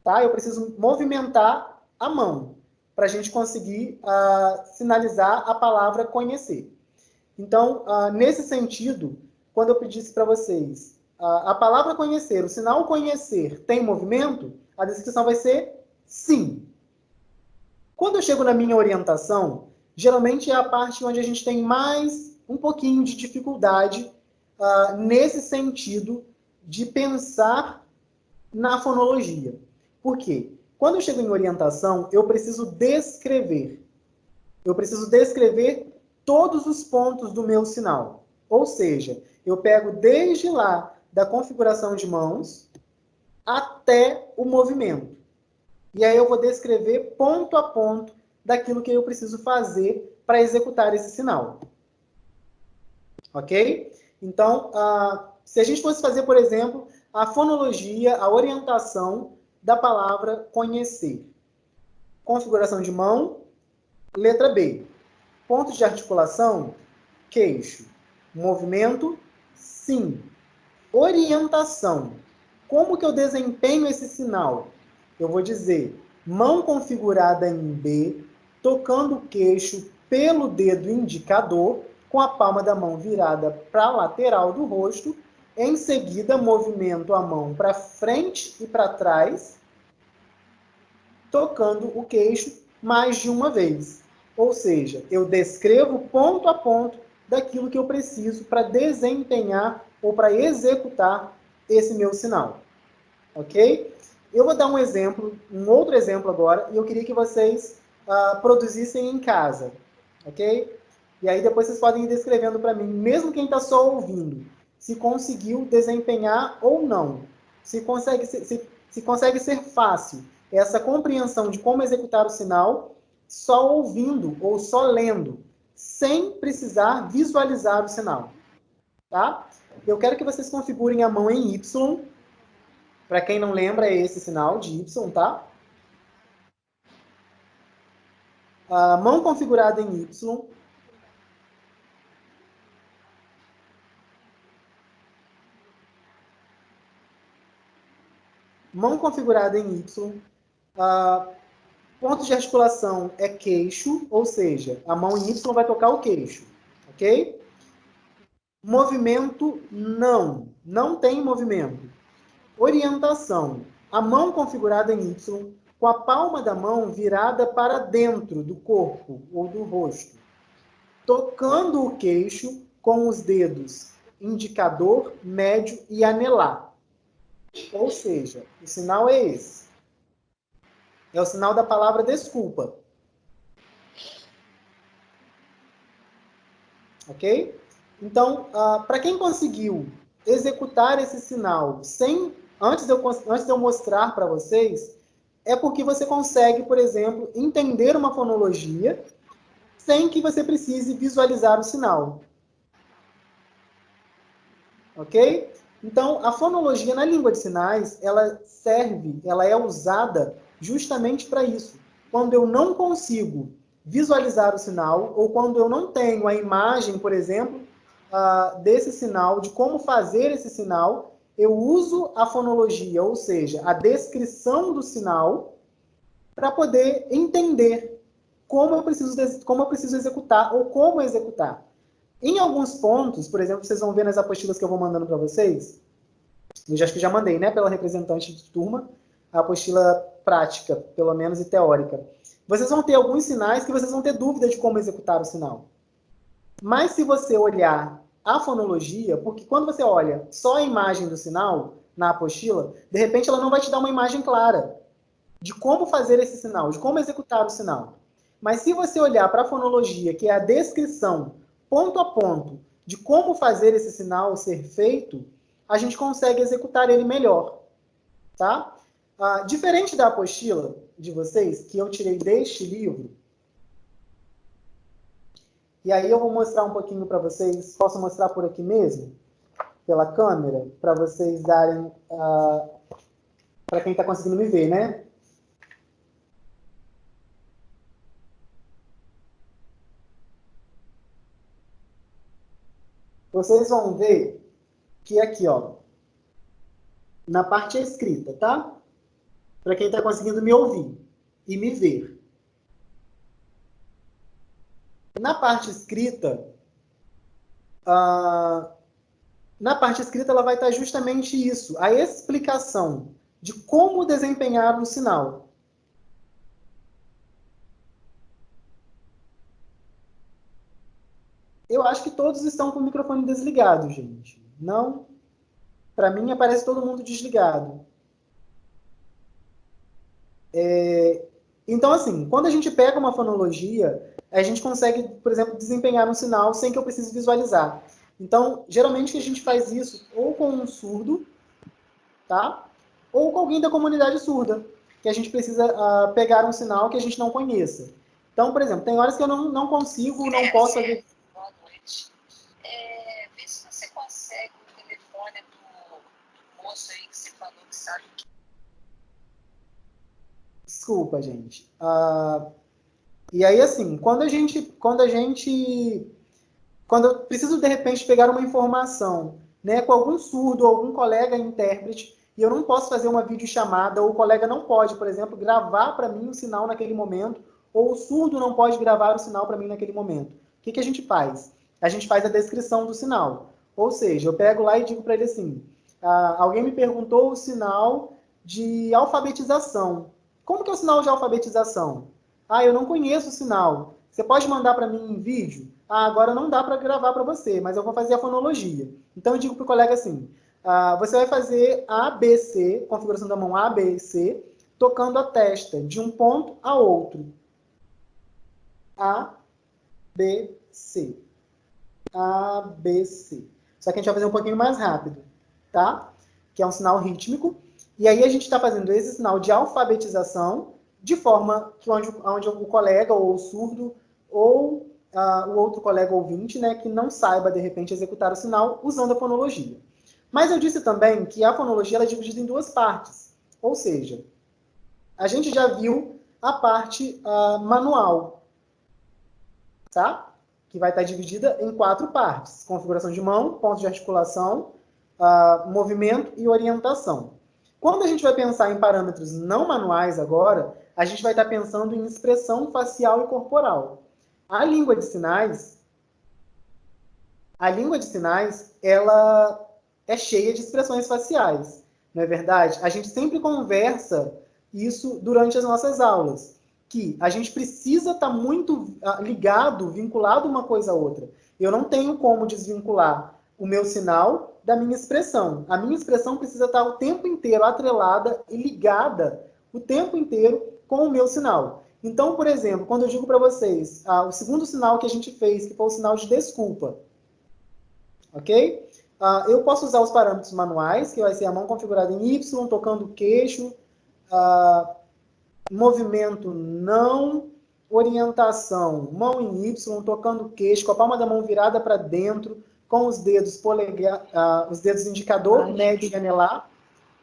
S2: Tá? Eu preciso movimentar a mão para a gente conseguir sinalizar a palavra conhecer. Então, nesse sentido, quando eu pedisse para vocês a palavra conhecer, o sinal conhecer tem movimento, a descrição vai ser sim. Quando eu chego na minha orientação, geralmente é a parte onde a gente tem mais um pouquinho de dificuldade nesse sentido de pensar na fonologia. Por quê? Quando eu chego em orientação, eu preciso descrever. Eu preciso descrever todos os pontos do meu sinal. Ou seja, eu pego desde lá da configuração de mãos até o movimento. E aí eu vou descrever ponto a ponto daquilo que eu preciso fazer para executar esse sinal. Ok? Então, se a gente fosse fazer, por exemplo, a fonologia, a orientação da palavra conhecer. Configuração de mão, letra B. Pontos de articulação, queixo. Movimento, sim. Orientação. Como que eu desempenho esse sinal? Eu vou dizer mão configurada em B, tocando o queixo pelo dedo indicador, com a palma da mão virada para a lateral do rosto. Em seguida, movimento a mão para frente e para trás, tocando o queixo mais de uma vez. Ou seja, eu descrevo ponto a ponto daquilo que eu preciso para desempenhar ou para executar esse meu sinal. Ok? Eu vou dar um exemplo, um outro exemplo agora, e eu queria que vocês produzissem em casa. Ok? E aí depois vocês podem ir descrevendo para mim, mesmo quem está só ouvindo, se conseguiu desempenhar ou não. Se consegue ser fácil essa compreensão de como executar o sinal só ouvindo ou só lendo, sem precisar visualizar o sinal. Tá? Eu quero que vocês configurem a mão em Y. Para quem não lembra, é esse sinal de Y, tá? A mão configurada em Y. Mão configurada em Y. Ponto de articulação é queixo, ou seja, a mão em Y vai tocar o queixo. Ok? Movimento, não. Não tem movimento. Orientação. A mão configurada em Y, com a palma da mão virada para dentro do corpo ou do rosto, tocando o queixo com os dedos indicador, médio e anelar. Ou seja, o sinal é esse. É o sinal da palavra desculpa. Ok? Então, para quem conseguiu executar esse sinal antes de eu mostrar para vocês, é porque você consegue, por exemplo, entender uma fonologia sem que você precise visualizar o sinal. Ok? Então, a fonologia na língua de sinais, ela é usada justamente para isso. Quando eu não consigo visualizar o sinal, ou quando eu não tenho a imagem, por exemplo, desse sinal, de como fazer esse sinal, eu uso a fonologia, ou seja, a descrição do sinal, para poder entender como eu preciso executar, ou como executar. Em alguns pontos, por exemplo, vocês vão ver nas apostilas que eu vou mandando para vocês, eu acho que já mandei, né, pela representante de turma, a apostila prática, pelo menos, e teórica. Vocês vão ter alguns sinais que vocês vão ter dúvida de como executar o sinal. Mas se você olhar a fonologia, porque quando você olha só a imagem do sinal na apostila, de repente ela não vai te dar uma imagem clara de como fazer esse sinal, de como executar o sinal. Mas se você olhar para a fonologia, que é a descrição, ponto a ponto, de como fazer esse sinal ser feito, a gente consegue executar ele melhor. Tá? Diferente da apostila de vocês, que eu tirei deste livro, e aí eu vou mostrar um pouquinho para vocês, posso mostrar por aqui mesmo, pela câmera, para vocês darem, para quem está conseguindo me ver, né? Vocês vão ver que aqui, ó, na parte escrita, tá? Para quem está conseguindo me ouvir e me ver. Na parte escrita, ela vai estar justamente isso, a explicação de como desempenhar um sinal. Eu acho que todos estão com o microfone desligado, gente. Não? Para mim, aparece todo mundo desligado. Então, assim, quando a gente pega uma fonologia, a gente consegue, por exemplo, desempenhar um sinal sem que eu precise visualizar. Então, geralmente a gente faz isso ou com um surdo, tá? Ou com alguém da comunidade surda, que a gente precisa pegar um sinal que a gente não conheça. Então, por exemplo, tem horas que eu não consigo, não posso fazer...
S9: Boa noite. Vê se você consegue o telefone do moço aí que você falou que sabe.
S2: Desculpa, gente. E aí, assim, quando eu preciso, de repente, pegar uma informação, né, com algum surdo, algum colega intérprete, e eu não posso fazer uma videochamada, ou o colega não pode, por exemplo, gravar para mim o sinal naquele momento, ou o surdo não pode gravar o sinal para mim naquele momento. O que a gente faz? A gente faz a descrição do sinal. Ou seja, eu pego lá e digo para ele assim, alguém me perguntou o sinal de alfabetização. Como que é o sinal de alfabetização? Eu não conheço o sinal. Você pode mandar para mim em vídeo? Agora não dá para gravar para você, mas eu vou fazer a fonologia. Então eu digo para o colega assim, você vai fazer ABC, configuração da mão ABC, tocando a testa de um ponto a outro. A, B, C. A, B, C. Só que a gente vai fazer um pouquinho mais rápido, tá? Que é um sinal rítmico. E aí a gente está fazendo esse sinal de alfabetização de forma que onde o colega ou o surdo ou o outro colega ouvinte, né, que não saiba, de repente, executar o sinal usando a fonologia. Mas eu disse também que a fonologia ela é dividida em duas partes. Ou seja, a gente já viu a parte manual, tá? Que vai estar dividida em 4 partes. Configuração de mão, pontos de articulação, movimento e orientação. Quando a gente vai pensar em parâmetros não manuais agora, a gente vai estar pensando em expressão facial e corporal. A língua de sinais, ela é cheia de expressões faciais, não é verdade? A gente sempre conversa isso durante as nossas aulas, que a gente precisa estar muito ligado, vinculado uma coisa a outra. Eu não tenho como desvincular o meu sinal da minha expressão. A minha expressão precisa estar o tempo inteiro atrelada e ligada o tempo inteiro com o meu sinal. Então, por exemplo, quando eu digo para vocês, o segundo sinal que a gente fez, que foi o sinal de desculpa, ok? Eu posso usar os parâmetros manuais, que vai ser a mão configurada em Y, tocando o queixo, movimento não, orientação, mão em Y, tocando o queixo, com a palma da mão virada para dentro, com os dedos os dedos indicador, médio e anelar,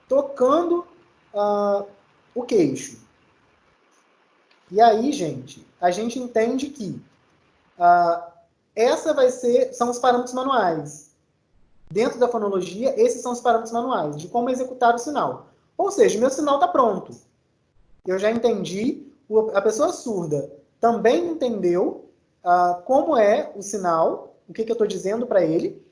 S2: tocando o queixo. E aí, gente, a gente entende que são os parâmetros manuais. Dentro da fonologia, esses são os parâmetros manuais, de como executar o sinal. Ou seja, meu sinal está pronto. Eu já entendi, a pessoa surda também entendeu como é o sinal, o que eu estou dizendo para ele,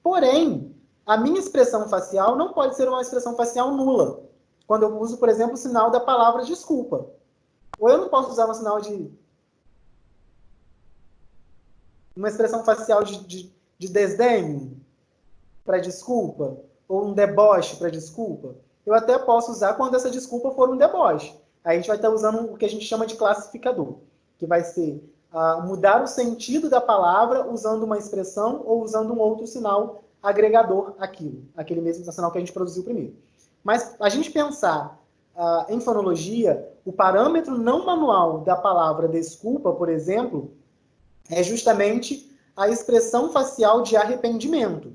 S2: porém, a minha expressão facial não pode ser uma expressão facial nula. Quando eu uso, por exemplo, o sinal da palavra desculpa. Ou eu não posso usar um sinal uma expressão facial de desdém para desculpa, ou um deboche para desculpa. Eu até posso usar quando essa desculpa for um deboche. Aí a gente vai estar usando o que a gente chama de classificador, que vai ser mudar o sentido da palavra usando uma expressão ou usando um outro sinal agregador aquele mesmo sinal que a gente produziu primeiro. Mas a gente pensar em fonologia, o parâmetro não manual da palavra desculpa, por exemplo, é justamente a expressão facial de arrependimento.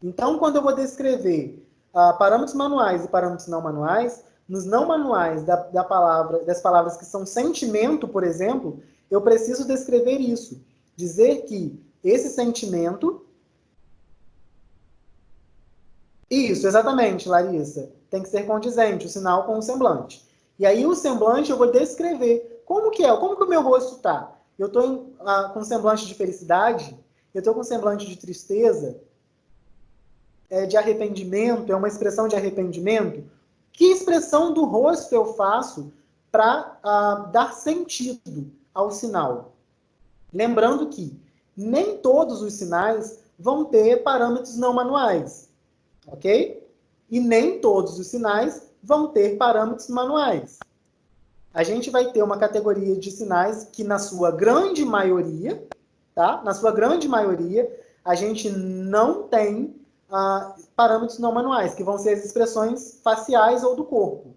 S2: Então, quando eu vou descrever parâmetros manuais e parâmetros não manuais, nos não manuais das palavras que são sentimento, por exemplo, eu preciso descrever isso. Dizer que esse sentimento... Isso, exatamente, Larissa. Tem que ser condizente, o sinal com o semblante. E aí o semblante eu vou descrever. Como que o meu rosto está? Eu estou com semblante de felicidade? Eu estou com semblante de tristeza? De arrependimento? É uma expressão de arrependimento? Que expressão do rosto eu faço para dar sentido ao sinal? Lembrando que nem todos os sinais vão ter parâmetros não manuais. Ok? E nem todos os sinais vão ter parâmetros manuais. A gente vai ter uma categoria de sinais que, na sua grande maioria, tá? Na sua grande maioria, a gente não tem parâmetros não manuais, que vão ser as expressões faciais ou do corpo.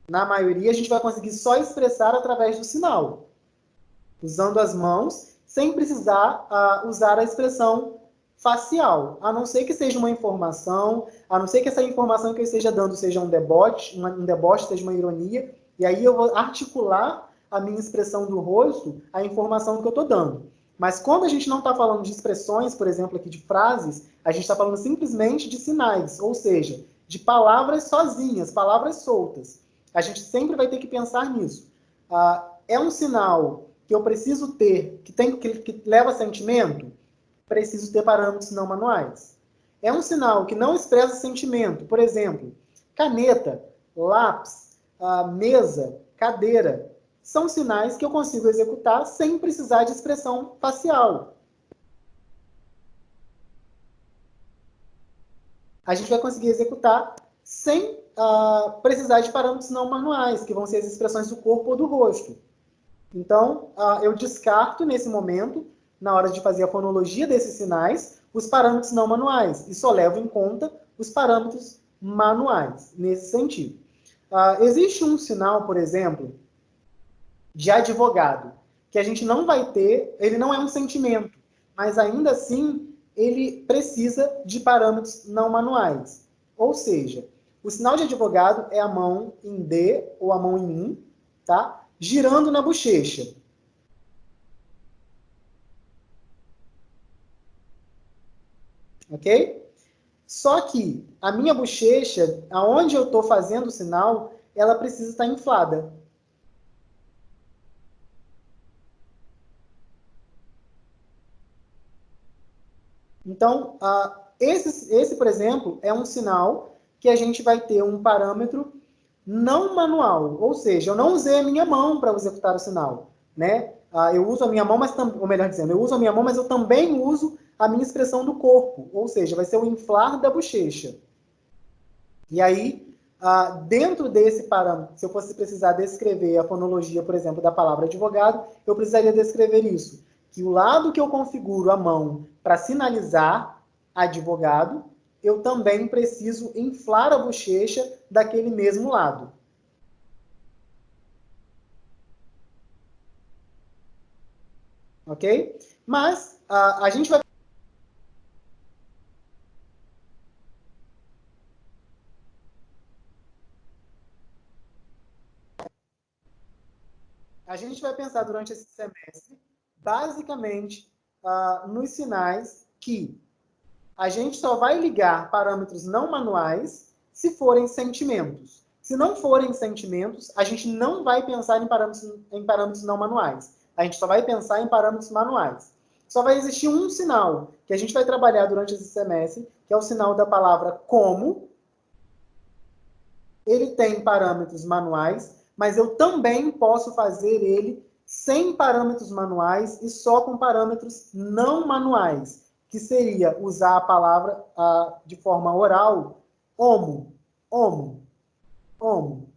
S2: Na maioria, a gente vai conseguir só expressar através do sinal, usando as mãos, sem precisar usar a expressão facial, a não ser que seja uma informação, a não ser que essa informação que eu esteja dando seja um deboche, seja uma ironia, e aí eu vou articular a minha expressão do rosto, a informação que eu estou dando. Mas quando a gente não está falando de expressões, por exemplo, aqui de frases, a gente está falando simplesmente de sinais, ou seja, de palavras sozinhas, palavras soltas. A gente sempre vai ter que pensar nisso. É um sinal que eu preciso ter, que leva sentimento? Preciso ter parâmetros não manuais. É um sinal que não expressa sentimento, por exemplo, caneta, lápis, mesa, cadeira, são sinais que eu consigo executar sem precisar de expressão facial. A gente vai conseguir executar sem precisar de parâmetros não manuais, que vão ser as expressões do corpo ou do rosto. Então, eu descarto nesse momento, na hora de fazer a fonologia desses sinais, os parâmetros não manuais, e só levo em conta os parâmetros manuais, nesse sentido. Existe um sinal, por exemplo, de advogado, que a gente não vai ter, ele não é um sentimento, mas ainda assim ele precisa de parâmetros não manuais. Ou seja, o sinal de advogado é a mão em D ou a mão em I, tá? Girando na bochecha. Ok? Só que a minha bochecha, aonde eu estou fazendo o sinal, ela precisa estar inflada. Então, esse, por exemplo, é um sinal que a gente vai ter um parâmetro não manual, ou seja, eu não usei a minha mão para executar o sinal, né? Eu uso a minha mão, ou melhor dizendo, eu uso a minha mão, mas eu também uso a minha expressão do corpo, ou seja, vai ser o inflar da bochecha. E aí, dentro desse parâmetro, se eu fosse precisar descrever a fonologia, por exemplo, da palavra advogado, eu precisaria descrever isso, que o lado que eu configuro a mão para sinalizar advogado, eu também preciso inflar a bochecha daquele mesmo lado. Ok? Mas a gente vai... A gente vai pensar durante esse semestre, basicamente, nos sinais que a gente só vai ligar parâmetros não manuais se forem sentimentos. Se não forem sentimentos, a gente não vai pensar em parâmetros não manuais. A gente só vai pensar em parâmetros manuais. Só vai existir um sinal que a gente vai trabalhar durante esse semestre, que é o sinal da palavra como. Ele tem parâmetros manuais, mas eu também posso fazer ele sem parâmetros manuais e só com parâmetros não manuais, que seria usar a palavra de forma oral, homo, homo, homo,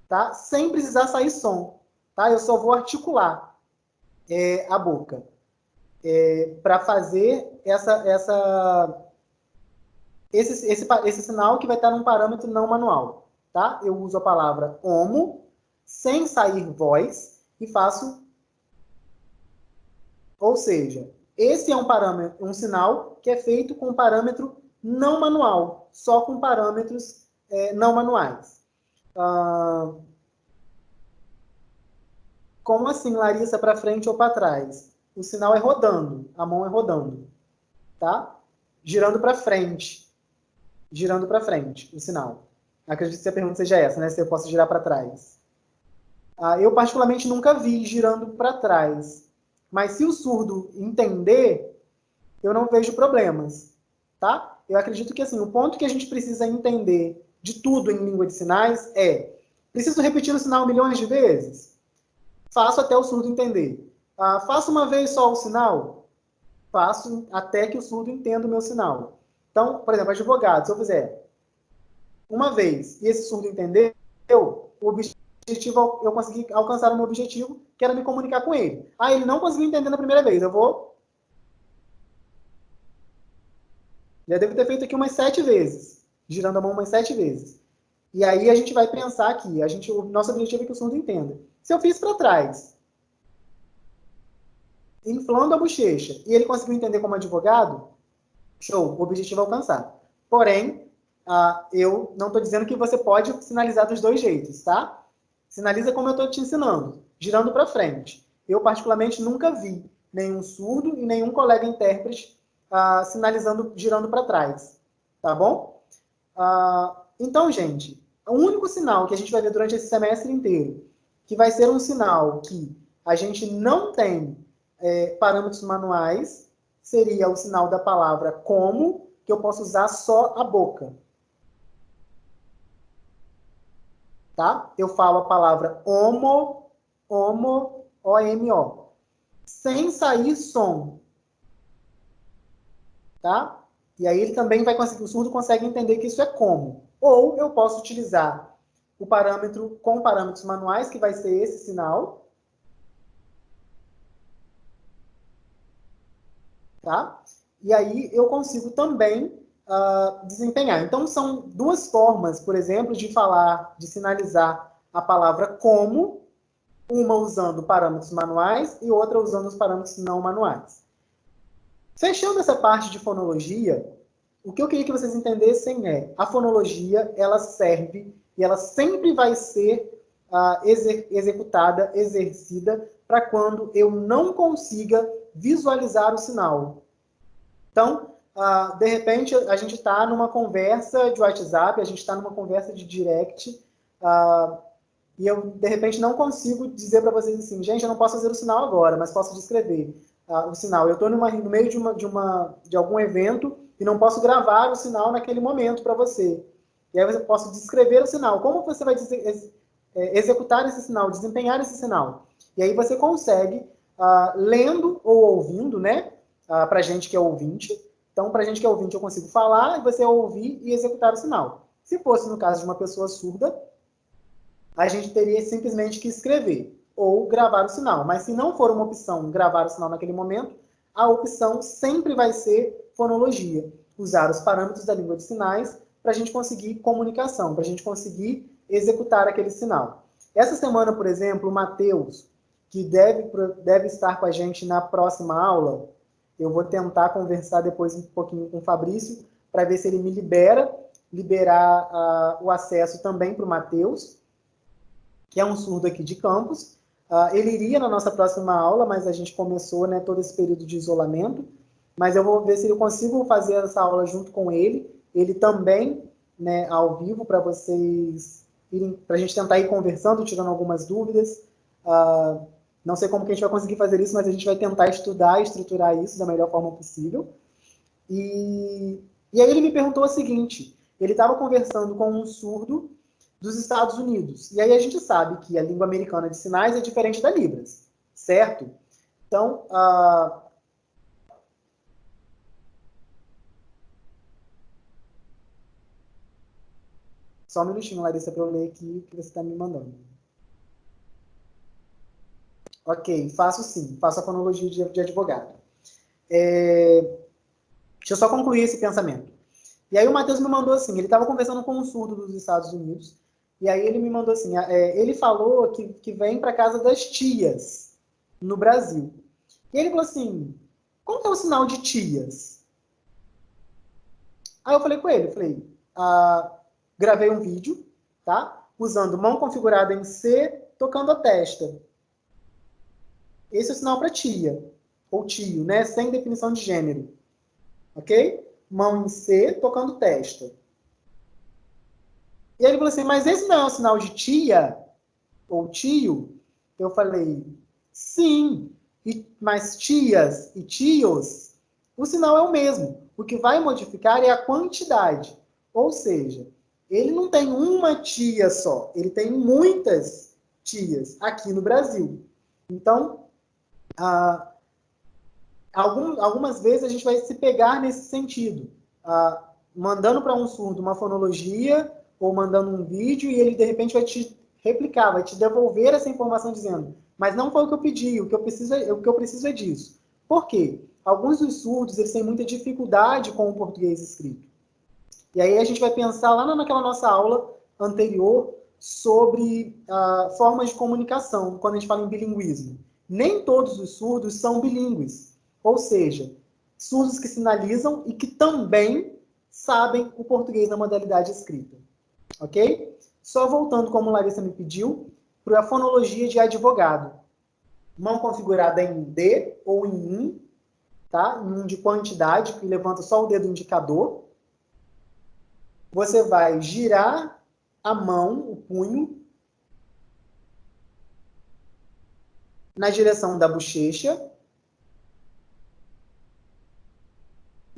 S2: tá? Sem precisar sair som, tá? Eu só vou articular a boca para fazer esse sinal que vai estar num parâmetro não manual, tá? Eu uso a palavra homo, sem sair voz, e faço... Ou seja, esse é um sinal que é feito com parâmetro não manual, só com parâmetros não manuais. Como assim, Larissa, para frente ou para trás? O sinal é rodando, a mão é rodando, tá? Girando para frente, o sinal. Acredito que a pergunta seja essa, né? Se eu posso girar para trás. Eu particularmente nunca vi girando para trás. Mas se o surdo entender, eu não vejo problemas, tá? Eu acredito que assim, o ponto que a gente precisa entender de tudo em língua de sinais é: preciso repetir o sinal milhões de vezes? Faço até o surdo entender. Faço uma vez só o sinal? Faço até que o surdo entenda o meu sinal. Então, por exemplo, advogado, se eu fizer uma vez e esse surdo entender, o objetivo, eu consegui alcançar o meu objetivo, que era me comunicar com ele. Ele não conseguiu entender na primeira vez, eu vou... Já devo ter feito aqui umas 7 vezes, girando a mão umas 7 vezes. E aí a gente vai pensar aqui, o nosso objetivo é que o surdo entenda. Se eu fiz para trás, inflando a bochecha, e ele conseguiu entender como advogado, Show, o objetivo é alcançar. Porém, eu não estou dizendo que você pode sinalizar dos dois jeitos, tá? Sinaliza como eu estou te ensinando, girando para frente. Eu, particularmente, nunca vi nenhum surdo e nenhum colega intérprete sinalizando, girando para trás. Tá bom? Então, gente, o único sinal que a gente vai ver durante esse semestre inteiro, que vai ser um sinal que a gente não tem parâmetros manuais, seria o sinal da palavra como, que eu posso usar só a boca. Tá? Eu falo a palavra homo, O-M-O, sem sair som. Tá? E aí ele também vai conseguir, o surdo consegue entender que isso é como. Ou eu posso utilizar o parâmetro com parâmetros manuais, que vai ser esse sinal. Tá? E aí eu consigo também desempenhar. Então, são duas formas, por exemplo, de falar, de sinalizar a palavra como, uma usando parâmetros manuais e outra usando os parâmetros não manuais. Fechando essa parte de fonologia, o que eu queria que vocês entendessem é, a fonologia, ela serve e ela sempre vai ser executada, exercida, para quando eu não consiga visualizar o sinal. Então, de repente, a gente está numa conversa de WhatsApp, a gente está numa conversa de direct, e eu, de repente, não consigo dizer para vocês assim, gente, eu não posso fazer o sinal agora, mas posso descrever o sinal. Eu estou no meio de algum evento e não posso gravar o sinal naquele momento para você. E aí eu posso descrever o sinal. Como você vai executar esse sinal, desempenhar esse sinal? E aí você consegue, lendo ou ouvindo, né? Para gente que é ouvinte. Então, para gente que é ouvinte, eu consigo falar e você ouvir e executar o sinal. Se fosse no caso de uma pessoa surda, a gente teria simplesmente que escrever ou gravar o sinal. Mas se não for uma opção gravar o sinal naquele momento, a opção sempre vai ser fonologia. Usar os parâmetros da língua de sinais para a gente conseguir comunicação, para a gente conseguir executar aquele sinal. Essa semana, por exemplo, o Matheus, que deve estar com a gente na próxima aula, eu vou tentar conversar depois um pouquinho com o Fabrício, para ver se ele me liberar o acesso também para o Matheus, que é um surdo aqui de Campos. Ele iria na nossa próxima aula, mas a gente começou, né, todo esse período de isolamento. Mas eu vou ver se eu consigo fazer essa aula junto com ele. Ele também, né, ao vivo, para vocês irem, para a gente tentar ir conversando, tirando algumas dúvidas. Não sei como que a gente vai conseguir fazer isso, mas a gente vai tentar estudar e estruturar isso da melhor forma possível. E aí ele me perguntou o seguinte, ele estava conversando com um surdo dos Estados Unidos. E aí a gente sabe que a língua americana de sinais é diferente da Libras, certo? Então, só um minutinho, Larissa, para eu ler aqui o que você está me mandando. Ok, faço sim, faço a fonologia de advogado. Deixa eu só concluir esse pensamento. E aí o Matheus me mandou assim, ele estava conversando com um surdo dos Estados Unidos, e aí ele me mandou assim, ele falou que vem para casa das tias no Brasil. E ele falou assim, como que é o sinal de tias? Aí eu falei com ele, gravei um vídeo, tá? Usando mão configurada em C, tocando a testa. Esse é o sinal para tia, ou tio, né? Sem definição de gênero. Ok? Mão em C, tocando testa. E aí ele falou assim, mas esse não é um sinal de tia ou tio? Eu falei, sim, mas tias e tios, o sinal é o mesmo. O que vai modificar é a quantidade. Ou seja, ele não tem uma tia só, ele tem muitas tias aqui no Brasil. Então, algumas vezes a gente vai se pegar nesse sentido, mandando para um surdo uma fonologia ou mandando um vídeo e ele de repente vai te replicar, vai te devolver essa informação dizendo, mas não foi o que eu pedi, o que eu preciso é disso. Por quê? Alguns dos surdos eles têm muita dificuldade com o português escrito. E aí a gente vai pensar lá naquela nossa aula anterior sobre formas de comunicação, quando a gente fala em bilinguismo. Nem todos os surdos são bilíngues. Ou seja, surdos que sinalizam e que também sabem o português na modalidade escrita. Ok? Só voltando, como Larissa me pediu, para a fonologia de advogado. Mão configurada em D ou em um, tá? Em um de quantidade, que levanta só o dedo indicador. Você vai girar a mão, o punho, na direção da bochecha.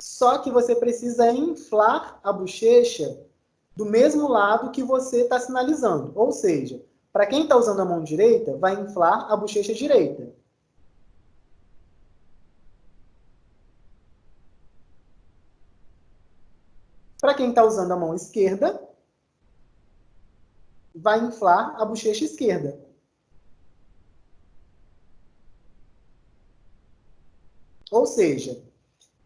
S2: Só que você precisa inflar a bochecha do mesmo lado que você está sinalizando. Ou seja, para quem está usando a mão direita, vai inflar a bochecha direita. Para quem está usando a mão esquerda, vai inflar a bochecha esquerda. Ou seja,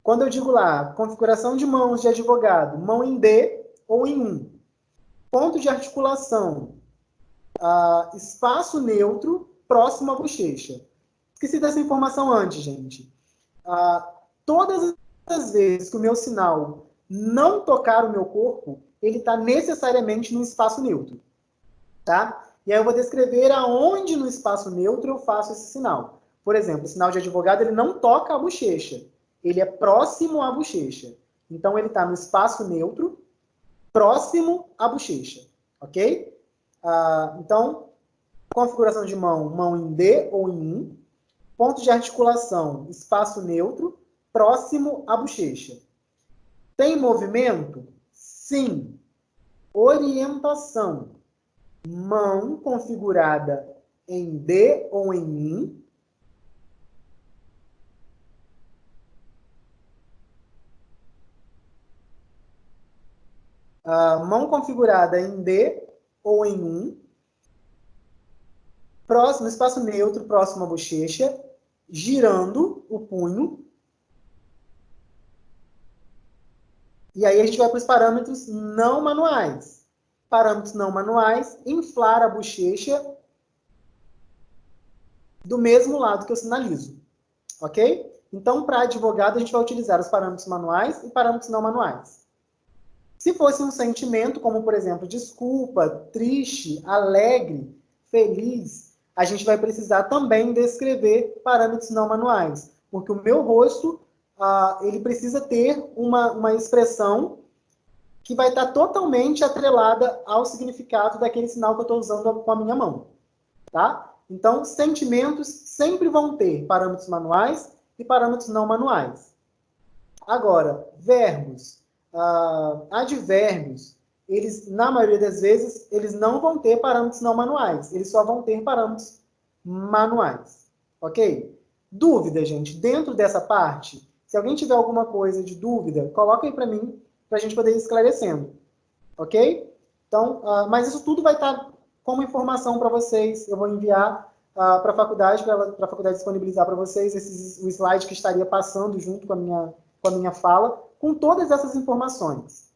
S2: quando eu digo lá, configuração de mãos de advogado, mão em D ou em 1. Ponto de articulação, espaço neutro, próximo à bochecha. Esqueci dessa informação antes, gente. Todas as vezes que o meu sinal não tocar o meu corpo, ele está necessariamente no espaço neutro. Tá? E aí eu vou descrever aonde no espaço neutro eu faço esse sinal. Por exemplo, o sinal de advogado, ele não toca a bochecha. Ele é próximo à bochecha. Então, ele está no espaço neutro, próximo à bochecha. Ok? Então, configuração de mão, mão em D ou em 1. Ponto de articulação, espaço neutro, próximo à bochecha. Tem movimento? Sim. Orientação. Mão configurada em D ou em 1. Mão configurada em D ou em 1. Próximo, espaço neutro, próximo à bochecha, girando o punho. E aí a gente vai para os parâmetros não manuais. Parâmetros não manuais, inflar a bochecha do mesmo lado que eu sinalizo. Ok? Então, para advogado, a gente vai utilizar os parâmetros manuais e parâmetros não manuais. Se fosse um sentimento, como, por exemplo, desculpa, triste, alegre, feliz, a gente vai precisar também descrever parâmetros não manuais. Porque o meu rosto, ele precisa ter uma expressão que vai estar totalmente atrelada ao significado daquele sinal que eu estou usando com a minha mão. Tá? Então, sentimentos sempre vão ter parâmetros manuais e parâmetros não manuais. Agora, verbos, advérbios, eles, na maioria das vezes, eles não vão ter parâmetros não manuais. Eles só vão ter parâmetros manuais. Ok? Dúvida, gente, dentro dessa parte, se alguém tiver alguma coisa de dúvida, coloca aí para mim, para a gente poder ir esclarecendo. Ok? Então, mas isso tudo vai estar como informação para vocês. Eu vou enviar para a faculdade disponibilizar para vocês o slide que estaria passando junto com a minha fala, com todas essas informações.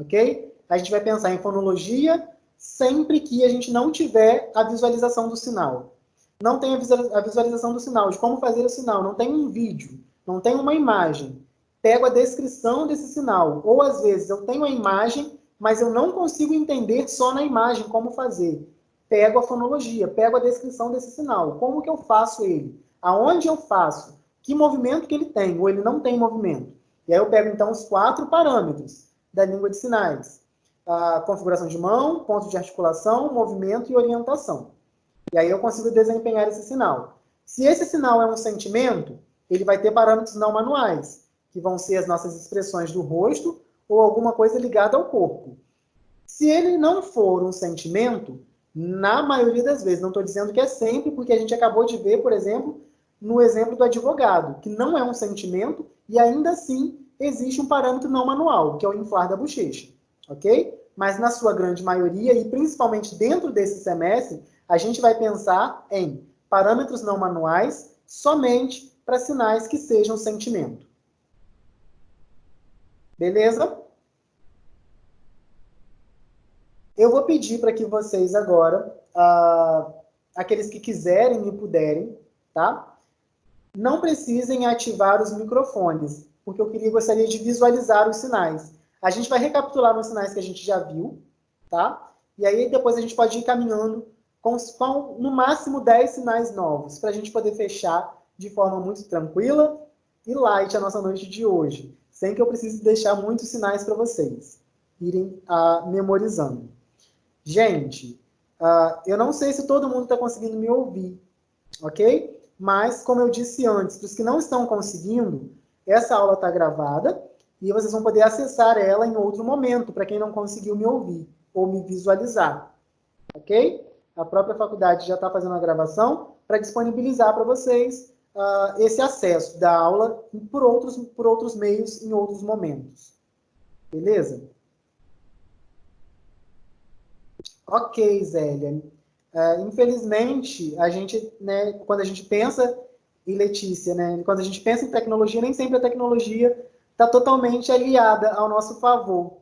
S2: Ok? A gente vai pensar em fonologia sempre que a gente não tiver a visualização do sinal. Não tem a visualização do sinal, de como fazer o sinal. Não tem um vídeo, não tem uma imagem. Pego a descrição desse sinal. Ou, às vezes, eu tenho a imagem, mas eu não consigo entender só na imagem como fazer. Pego a fonologia, pego a descrição desse sinal. Como que eu faço ele? Aonde eu faço? Que movimento que ele tem? Ou ele não tem movimento? E aí eu pego, então, os 4 parâmetros da língua de sinais. A configuração de mão, ponto de articulação, movimento e orientação. E aí eu consigo desempenhar esse sinal. Se esse sinal é um sentimento, ele vai ter parâmetros não manuais, que vão ser as nossas expressões do rosto ou alguma coisa ligada ao corpo. Se ele não for um sentimento, na maioria das vezes, não estou dizendo que é sempre, porque a gente acabou de ver, por exemplo, no exemplo do advogado, que não é um sentimento e ainda assim existe um parâmetro não manual, que é o inflar da bochecha, ok? Mas na sua grande maioria, e principalmente dentro desse semestre, a gente vai pensar em parâmetros não manuais somente para sinais que sejam sentimento. Beleza? Eu vou pedir para que vocês agora, aqueles que quiserem e puderem, tá? não precisem ativar os microfones, porque eu gostaria de visualizar os sinais. A gente vai recapitular os sinais que a gente já viu, tá? E aí depois a gente pode ir caminhando com no máximo 10 sinais novos, para a gente poder fechar de forma muito tranquila e light a nossa noite de hoje, sem que eu precise deixar muitos sinais para vocês irem memorizando. Gente, eu não sei se todo mundo está conseguindo me ouvir, ok? Mas, como eu disse antes, para os que não estão conseguindo, essa aula está gravada e vocês vão poder acessar ela em outro momento, para quem não conseguiu me ouvir ou me visualizar, ok? A própria faculdade já está fazendo a gravação para disponibilizar para vocês esse acesso da aula por outros meios em outros momentos. Beleza? Ok, Zélia. Infelizmente, a gente, né, quando a gente pensa em Letícia, né, quando a gente pensa em tecnologia, nem sempre a tecnologia está totalmente aliada ao nosso favor.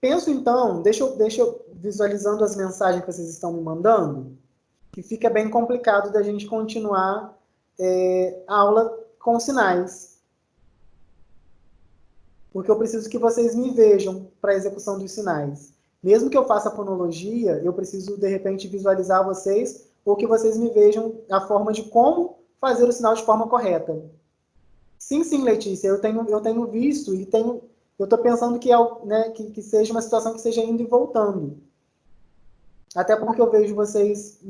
S2: Penso então, deixa eu visualizando as mensagens que vocês estão me mandando, que fica bem complicado da gente continuar a aula com sinais. Porque eu preciso que vocês me vejam para a execução dos sinais. Mesmo que eu faça a fonologia, eu preciso, de repente, visualizar vocês, ou que vocês me vejam a forma de como fazer o sinal de forma correta. Sim, Letícia, eu tenho visto e eu estou pensando que, né, que seja uma situação que seja indo e voltando. Até porque eu vejo vocês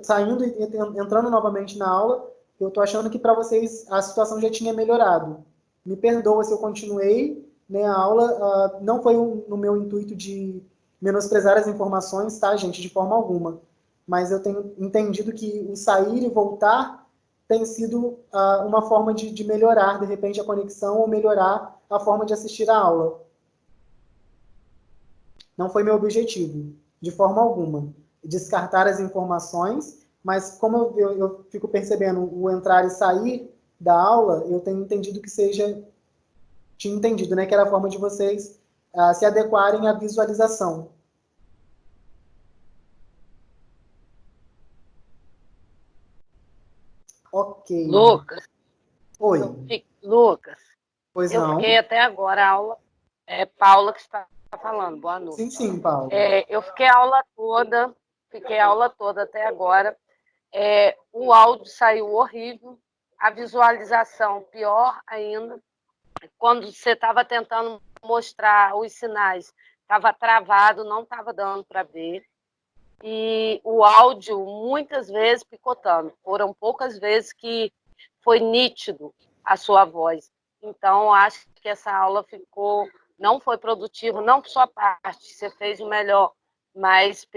S2: saindo e entrando novamente na aula, eu estou achando que para vocês a situação já tinha melhorado. Me perdoa se eu continuei, né, a aula, não foi no meu intuito de menosprezar as informações, tá, gente, de forma alguma. Mas eu tenho entendido que o sair e voltar tem sido uma forma de melhorar, de repente, a conexão ou melhorar a forma de assistir a aula. Não foi meu objetivo, de forma alguma, descartar as informações, mas como eu fico percebendo o entrar e sair da aula, eu tenho entendido que tinha entendido, né, que era a forma de vocês se adequarem à visualização. Ok.
S10: Lucas.
S2: Oi.
S10: Lucas.
S2: Pois
S10: eu
S2: não.
S10: Fiquei até agora a aula. É Paula que está falando. Boa noite.
S2: Sim, Paula.
S10: Eu fiquei a aula toda até agora. O áudio saiu horrível, a visualização pior ainda. Quando você estava tentando mostrar os sinais, estava travado, não estava dando para ver. E o áudio, muitas vezes, picotando. Foram poucas vezes que foi nítido a sua voz. Então, acho que essa aula não foi produtiva, não por sua parte, você fez o melhor, mas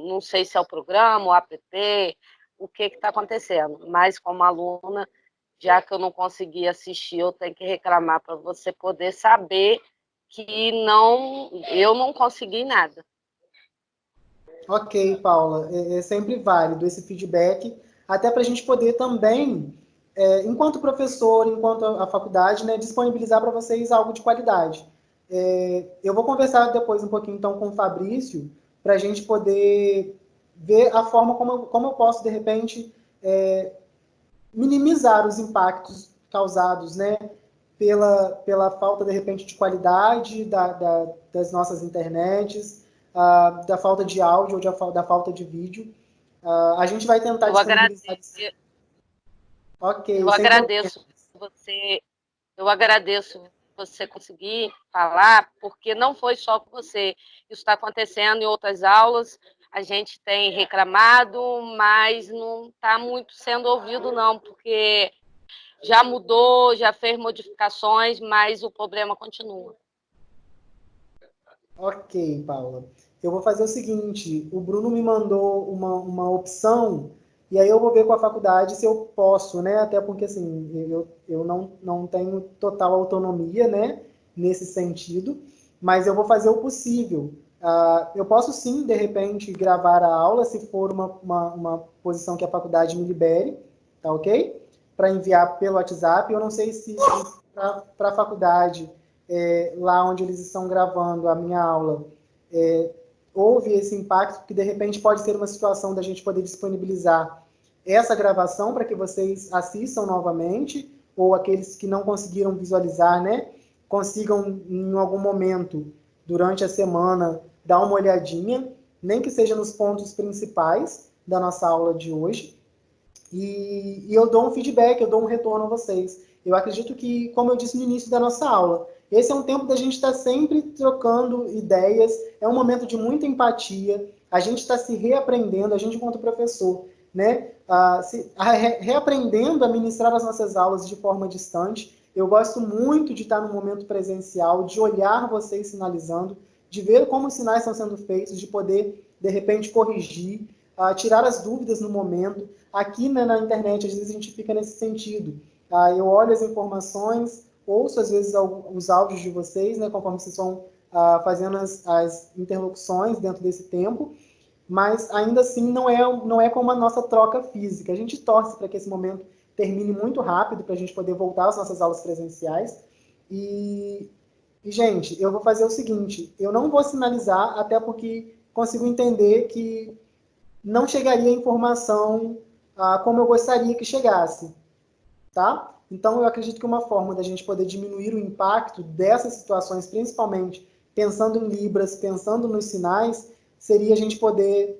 S10: não sei se é o programa, o app, o que está acontecendo. Mas, como aluna, já que eu não consegui assistir, eu tenho que reclamar para você poder saber que eu não consegui nada.
S2: Ok, Paula, é sempre válido esse feedback, até para a gente poder também, enquanto professor, enquanto a faculdade, né, disponibilizar para vocês algo de qualidade. Eu vou conversar depois um pouquinho então com o Fabrício, para a gente poder ver a forma como eu posso, de repente, minimizar os impactos causados, né, pela falta, de repente, de qualidade das nossas internets, da falta de áudio ou da falta de vídeo. A gente vai tentar disponibilizar... Ok.
S10: Eu agradeço você conseguir falar, porque não foi só com você. Isso está acontecendo em outras aulas, a gente tem reclamado, mas não está muito sendo ouvido, não, porque já mudou, já fez modificações, mas o problema continua.
S2: Ok, Paula. Eu vou fazer o seguinte, o Bruno me mandou uma opção, e aí eu vou ver com a faculdade se eu posso, né? Até porque, assim, eu não tenho total autonomia, né? Nesse sentido, mas eu vou fazer o possível. Eu posso, sim, de repente, gravar a aula, se for uma posição que a faculdade me libere, tá ok? Para enviar pelo WhatsApp. Eu não sei se para a faculdade, lá onde eles estão gravando a minha aula, houve esse impacto, que de repente pode ser uma situação da gente poder disponibilizar essa gravação para que vocês assistam novamente, ou aqueles que não conseguiram visualizar, né, consigam em algum momento durante a semana dar uma olhadinha, nem que seja nos pontos principais da nossa aula de hoje, e eu dou um feedback, eu dou um retorno a vocês. Eu acredito que, como eu disse no início da nossa aula, esse é um tempo da gente estar sempre trocando ideias, é um momento de muita empatia, a gente está se reaprendendo, a gente enquanto professor, né, reaprendendo a ministrar as nossas aulas de forma distante. Eu gosto muito de estar no momento presencial, de olhar vocês sinalizando, de ver como os sinais estão sendo feitos, de poder, de repente, corrigir, tirar as dúvidas no momento. Aqui, né, na internet, às vezes a gente fica nesse sentido. Eu olho as informações, ouço às vezes os áudios de vocês, né, conforme vocês vão fazendo as interlocuções dentro desse tempo, mas ainda assim não é como a nossa troca física. A gente torce para que esse momento termine muito rápido, para a gente poder voltar às nossas aulas presenciais. E, gente, eu vou fazer o seguinte, eu não vou sinalizar, até porque consigo entender que não chegaria a informação como eu gostaria que chegasse, tá? Então, eu acredito que uma forma da gente poder diminuir o impacto dessas situações, principalmente pensando em Libras, pensando nos sinais, seria a gente poder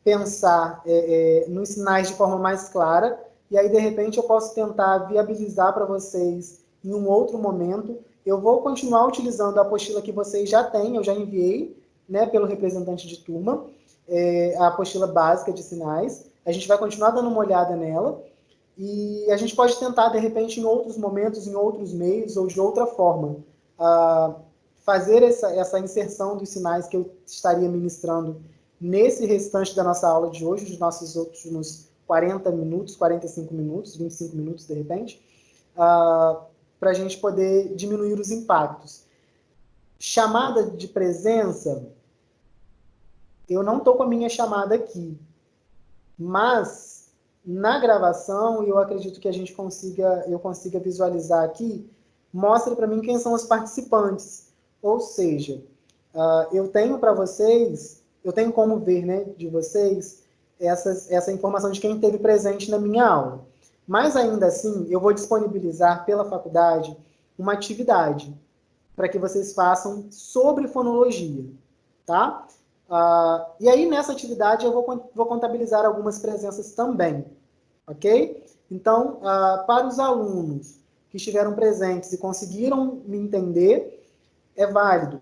S2: pensar nos sinais de forma mais clara, e aí, de repente, eu posso tentar viabilizar para vocês em um outro momento. Eu vou continuar utilizando a apostila que vocês já têm, eu já enviei, né, pelo representante de turma, a apostila básica de sinais. A gente vai continuar dando uma olhada nela, e a gente pode tentar, de repente, em outros momentos, em outros meios, ou de outra forma, fazer essa inserção dos sinais que eu estaria ministrando nesse restante da nossa aula de hoje, dos nossos últimos 40 minutos, 45 minutos, 25 minutos, de repente, para a gente poder diminuir os impactos. Chamada de presença, eu não estou com a minha chamada aqui, mas na gravação, eu acredito que eu consiga visualizar aqui, mostra para mim quem são os participantes. Ou seja, eu tenho para vocês, eu tenho como ver, né, de vocês, essa informação de quem esteve presente na minha aula. Mas ainda assim, eu vou disponibilizar pela faculdade uma atividade para que vocês façam sobre fonologia, tá? E aí, nessa atividade, eu vou contabilizar algumas presenças também, ok? Então, para os alunos que estiveram presentes e conseguiram me entender, é válido.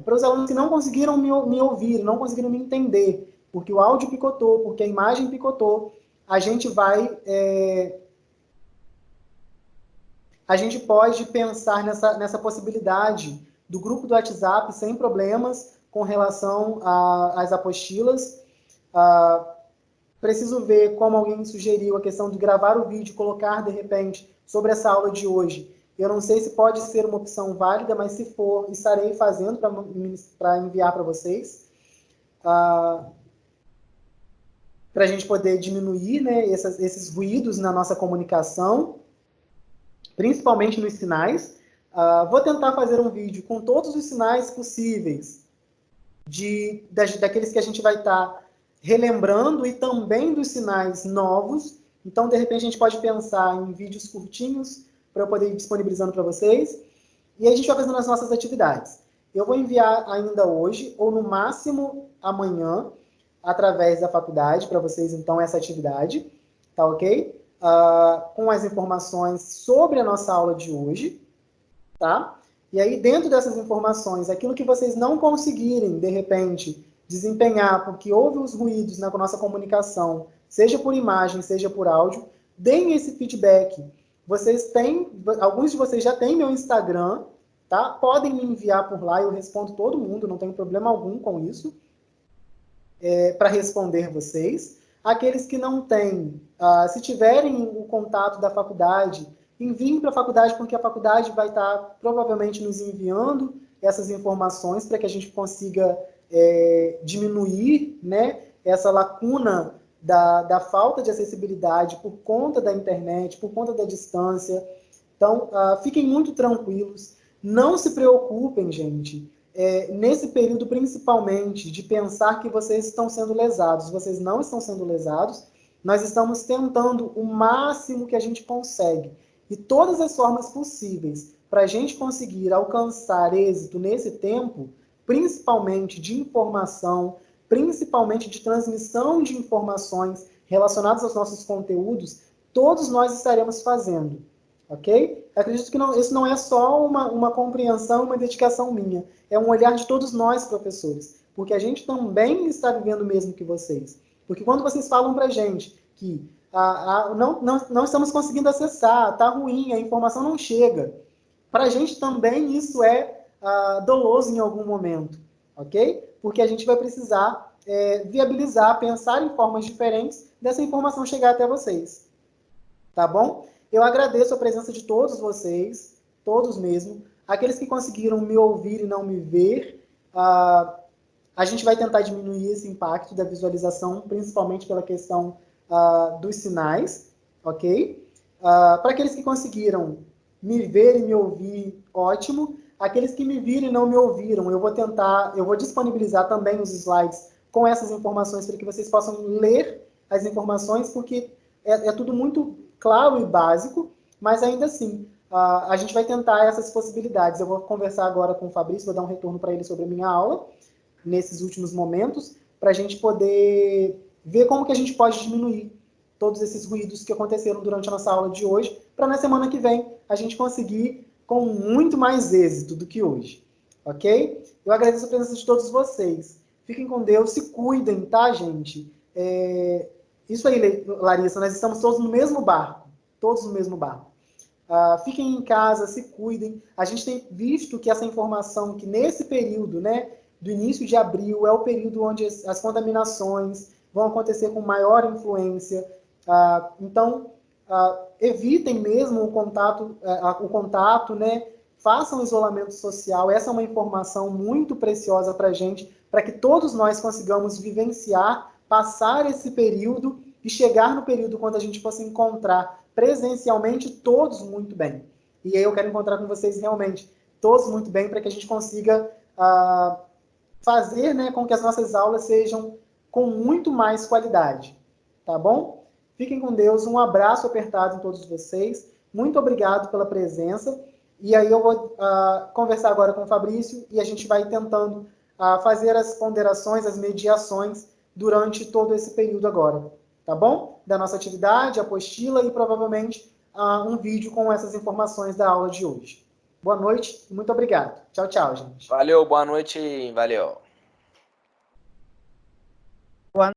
S2: Para os alunos que não conseguiram me ouvir, não conseguiram me entender, porque o áudio picotou, porque a imagem picotou, a gente pode pensar nessa possibilidade do grupo do WhatsApp sem problemas com relação às apostilas. Preciso ver como alguém sugeriu a questão de gravar o vídeo, colocar, de repente, sobre essa aula de hoje. Eu não sei se pode ser uma opção válida, mas se for, estarei fazendo para enviar para vocês. Para a gente poder diminuir, né, esses ruídos na nossa comunicação, principalmente nos sinais. Vou tentar fazer um vídeo com todos os sinais possíveis, daqueles que a gente vai estar relembrando, e também dos sinais novos. Então, de repente, a gente pode pensar em vídeos curtinhos, para eu poder ir disponibilizando para vocês. E aí a gente vai fazendo as nossas atividades. Eu vou enviar ainda hoje, ou no máximo amanhã, através da faculdade, para vocês, então, essa atividade. Tá ok? Com as informações sobre a nossa aula de hoje. Tá? E aí, dentro dessas informações, aquilo que vocês não conseguirem, de repente, desempenhar, porque houve os ruídos na nossa comunicação, seja por imagem, seja por áudio, deem esse feedback. Alguns de vocês já têm meu Instagram, tá? Podem me enviar por lá, eu respondo todo mundo, não tenho problema algum com isso, para responder vocês. Aqueles que não têm, se tiverem o contato da faculdade, enviem para a faculdade, porque a faculdade vai estar provavelmente nos enviando essas informações para que a gente consiga diminuir, né, essa lacuna da falta de acessibilidade por conta da internet, por conta da distância. Então, fiquem muito tranquilos. Não se preocupem, gente, nesse período principalmente, de pensar que vocês estão sendo lesados. Vocês não estão sendo lesados, nós estamos tentando o máximo que a gente consegue. E todas as formas possíveis para a gente conseguir alcançar êxito nesse tempo, principalmente de informação, principalmente de transmissão de informações relacionadas aos nossos conteúdos, todos nós estaremos fazendo, ok? Acredito que isso não é só uma compreensão, uma dedicação minha, é um olhar de todos nós, professores, porque a gente também está vivendo o mesmo que vocês. Porque quando vocês falam para a gente que não estamos conseguindo acessar, está ruim, a informação não chega, para a gente também isso é doloso em algum momento, ok? Porque a gente vai precisar viabilizar, pensar em formas diferentes dessa informação chegar até vocês. Tá bom? Eu agradeço a presença de todos vocês, todos mesmo. Aqueles que conseguiram me ouvir e não me ver, a gente vai tentar diminuir esse impacto da visualização, principalmente pela questão dos sinais, ok? Para aqueles que conseguiram me ver e me ouvir, ótimo. Aqueles que me viram e não me ouviram, eu vou disponibilizar também os slides com essas informações para que vocês possam ler as informações, porque é tudo muito claro e básico, mas ainda assim, a gente vai tentar essas possibilidades. Eu vou conversar agora com o Fabrício, vou dar um retorno para ele sobre a minha aula, nesses últimos momentos, para a gente poder ver como que a gente pode diminuir todos esses ruídos que aconteceram durante a nossa aula de hoje, para na semana que vem a gente conseguir com muito mais êxito do que hoje, ok? Eu agradeço a presença de todos vocês. Fiquem com Deus, se cuidem, tá, gente? Isso aí, Larissa, nós estamos todos no mesmo barco, todos no mesmo barco. Fiquem em casa, se cuidem. A gente tem visto que essa informação, que nesse período, né, do início de abril, é o período onde as contaminações vão acontecer com maior influência. Então, evitem mesmo o contato, né? Façam isolamento social. Essa é uma informação muito preciosa para a gente, para que todos nós consigamos vivenciar, passar esse período e chegar no período quando a gente possa encontrar presencialmente todos muito bem. E aí eu quero encontrar com vocês realmente todos muito bem, para que a gente consiga fazer, né, com que as nossas aulas sejam com muito mais qualidade. Tá bom? Fiquem com Deus, um abraço apertado em todos vocês, muito obrigado pela presença, e aí eu vou conversar agora com o Fabrício, e a gente vai tentando fazer as ponderações, as mediações, durante todo esse período agora, tá bom? Da nossa atividade, apostila e provavelmente um vídeo com essas informações da aula de hoje. Boa noite e muito obrigado. Tchau, tchau, gente.
S7: Valeu, boa noite, valeu.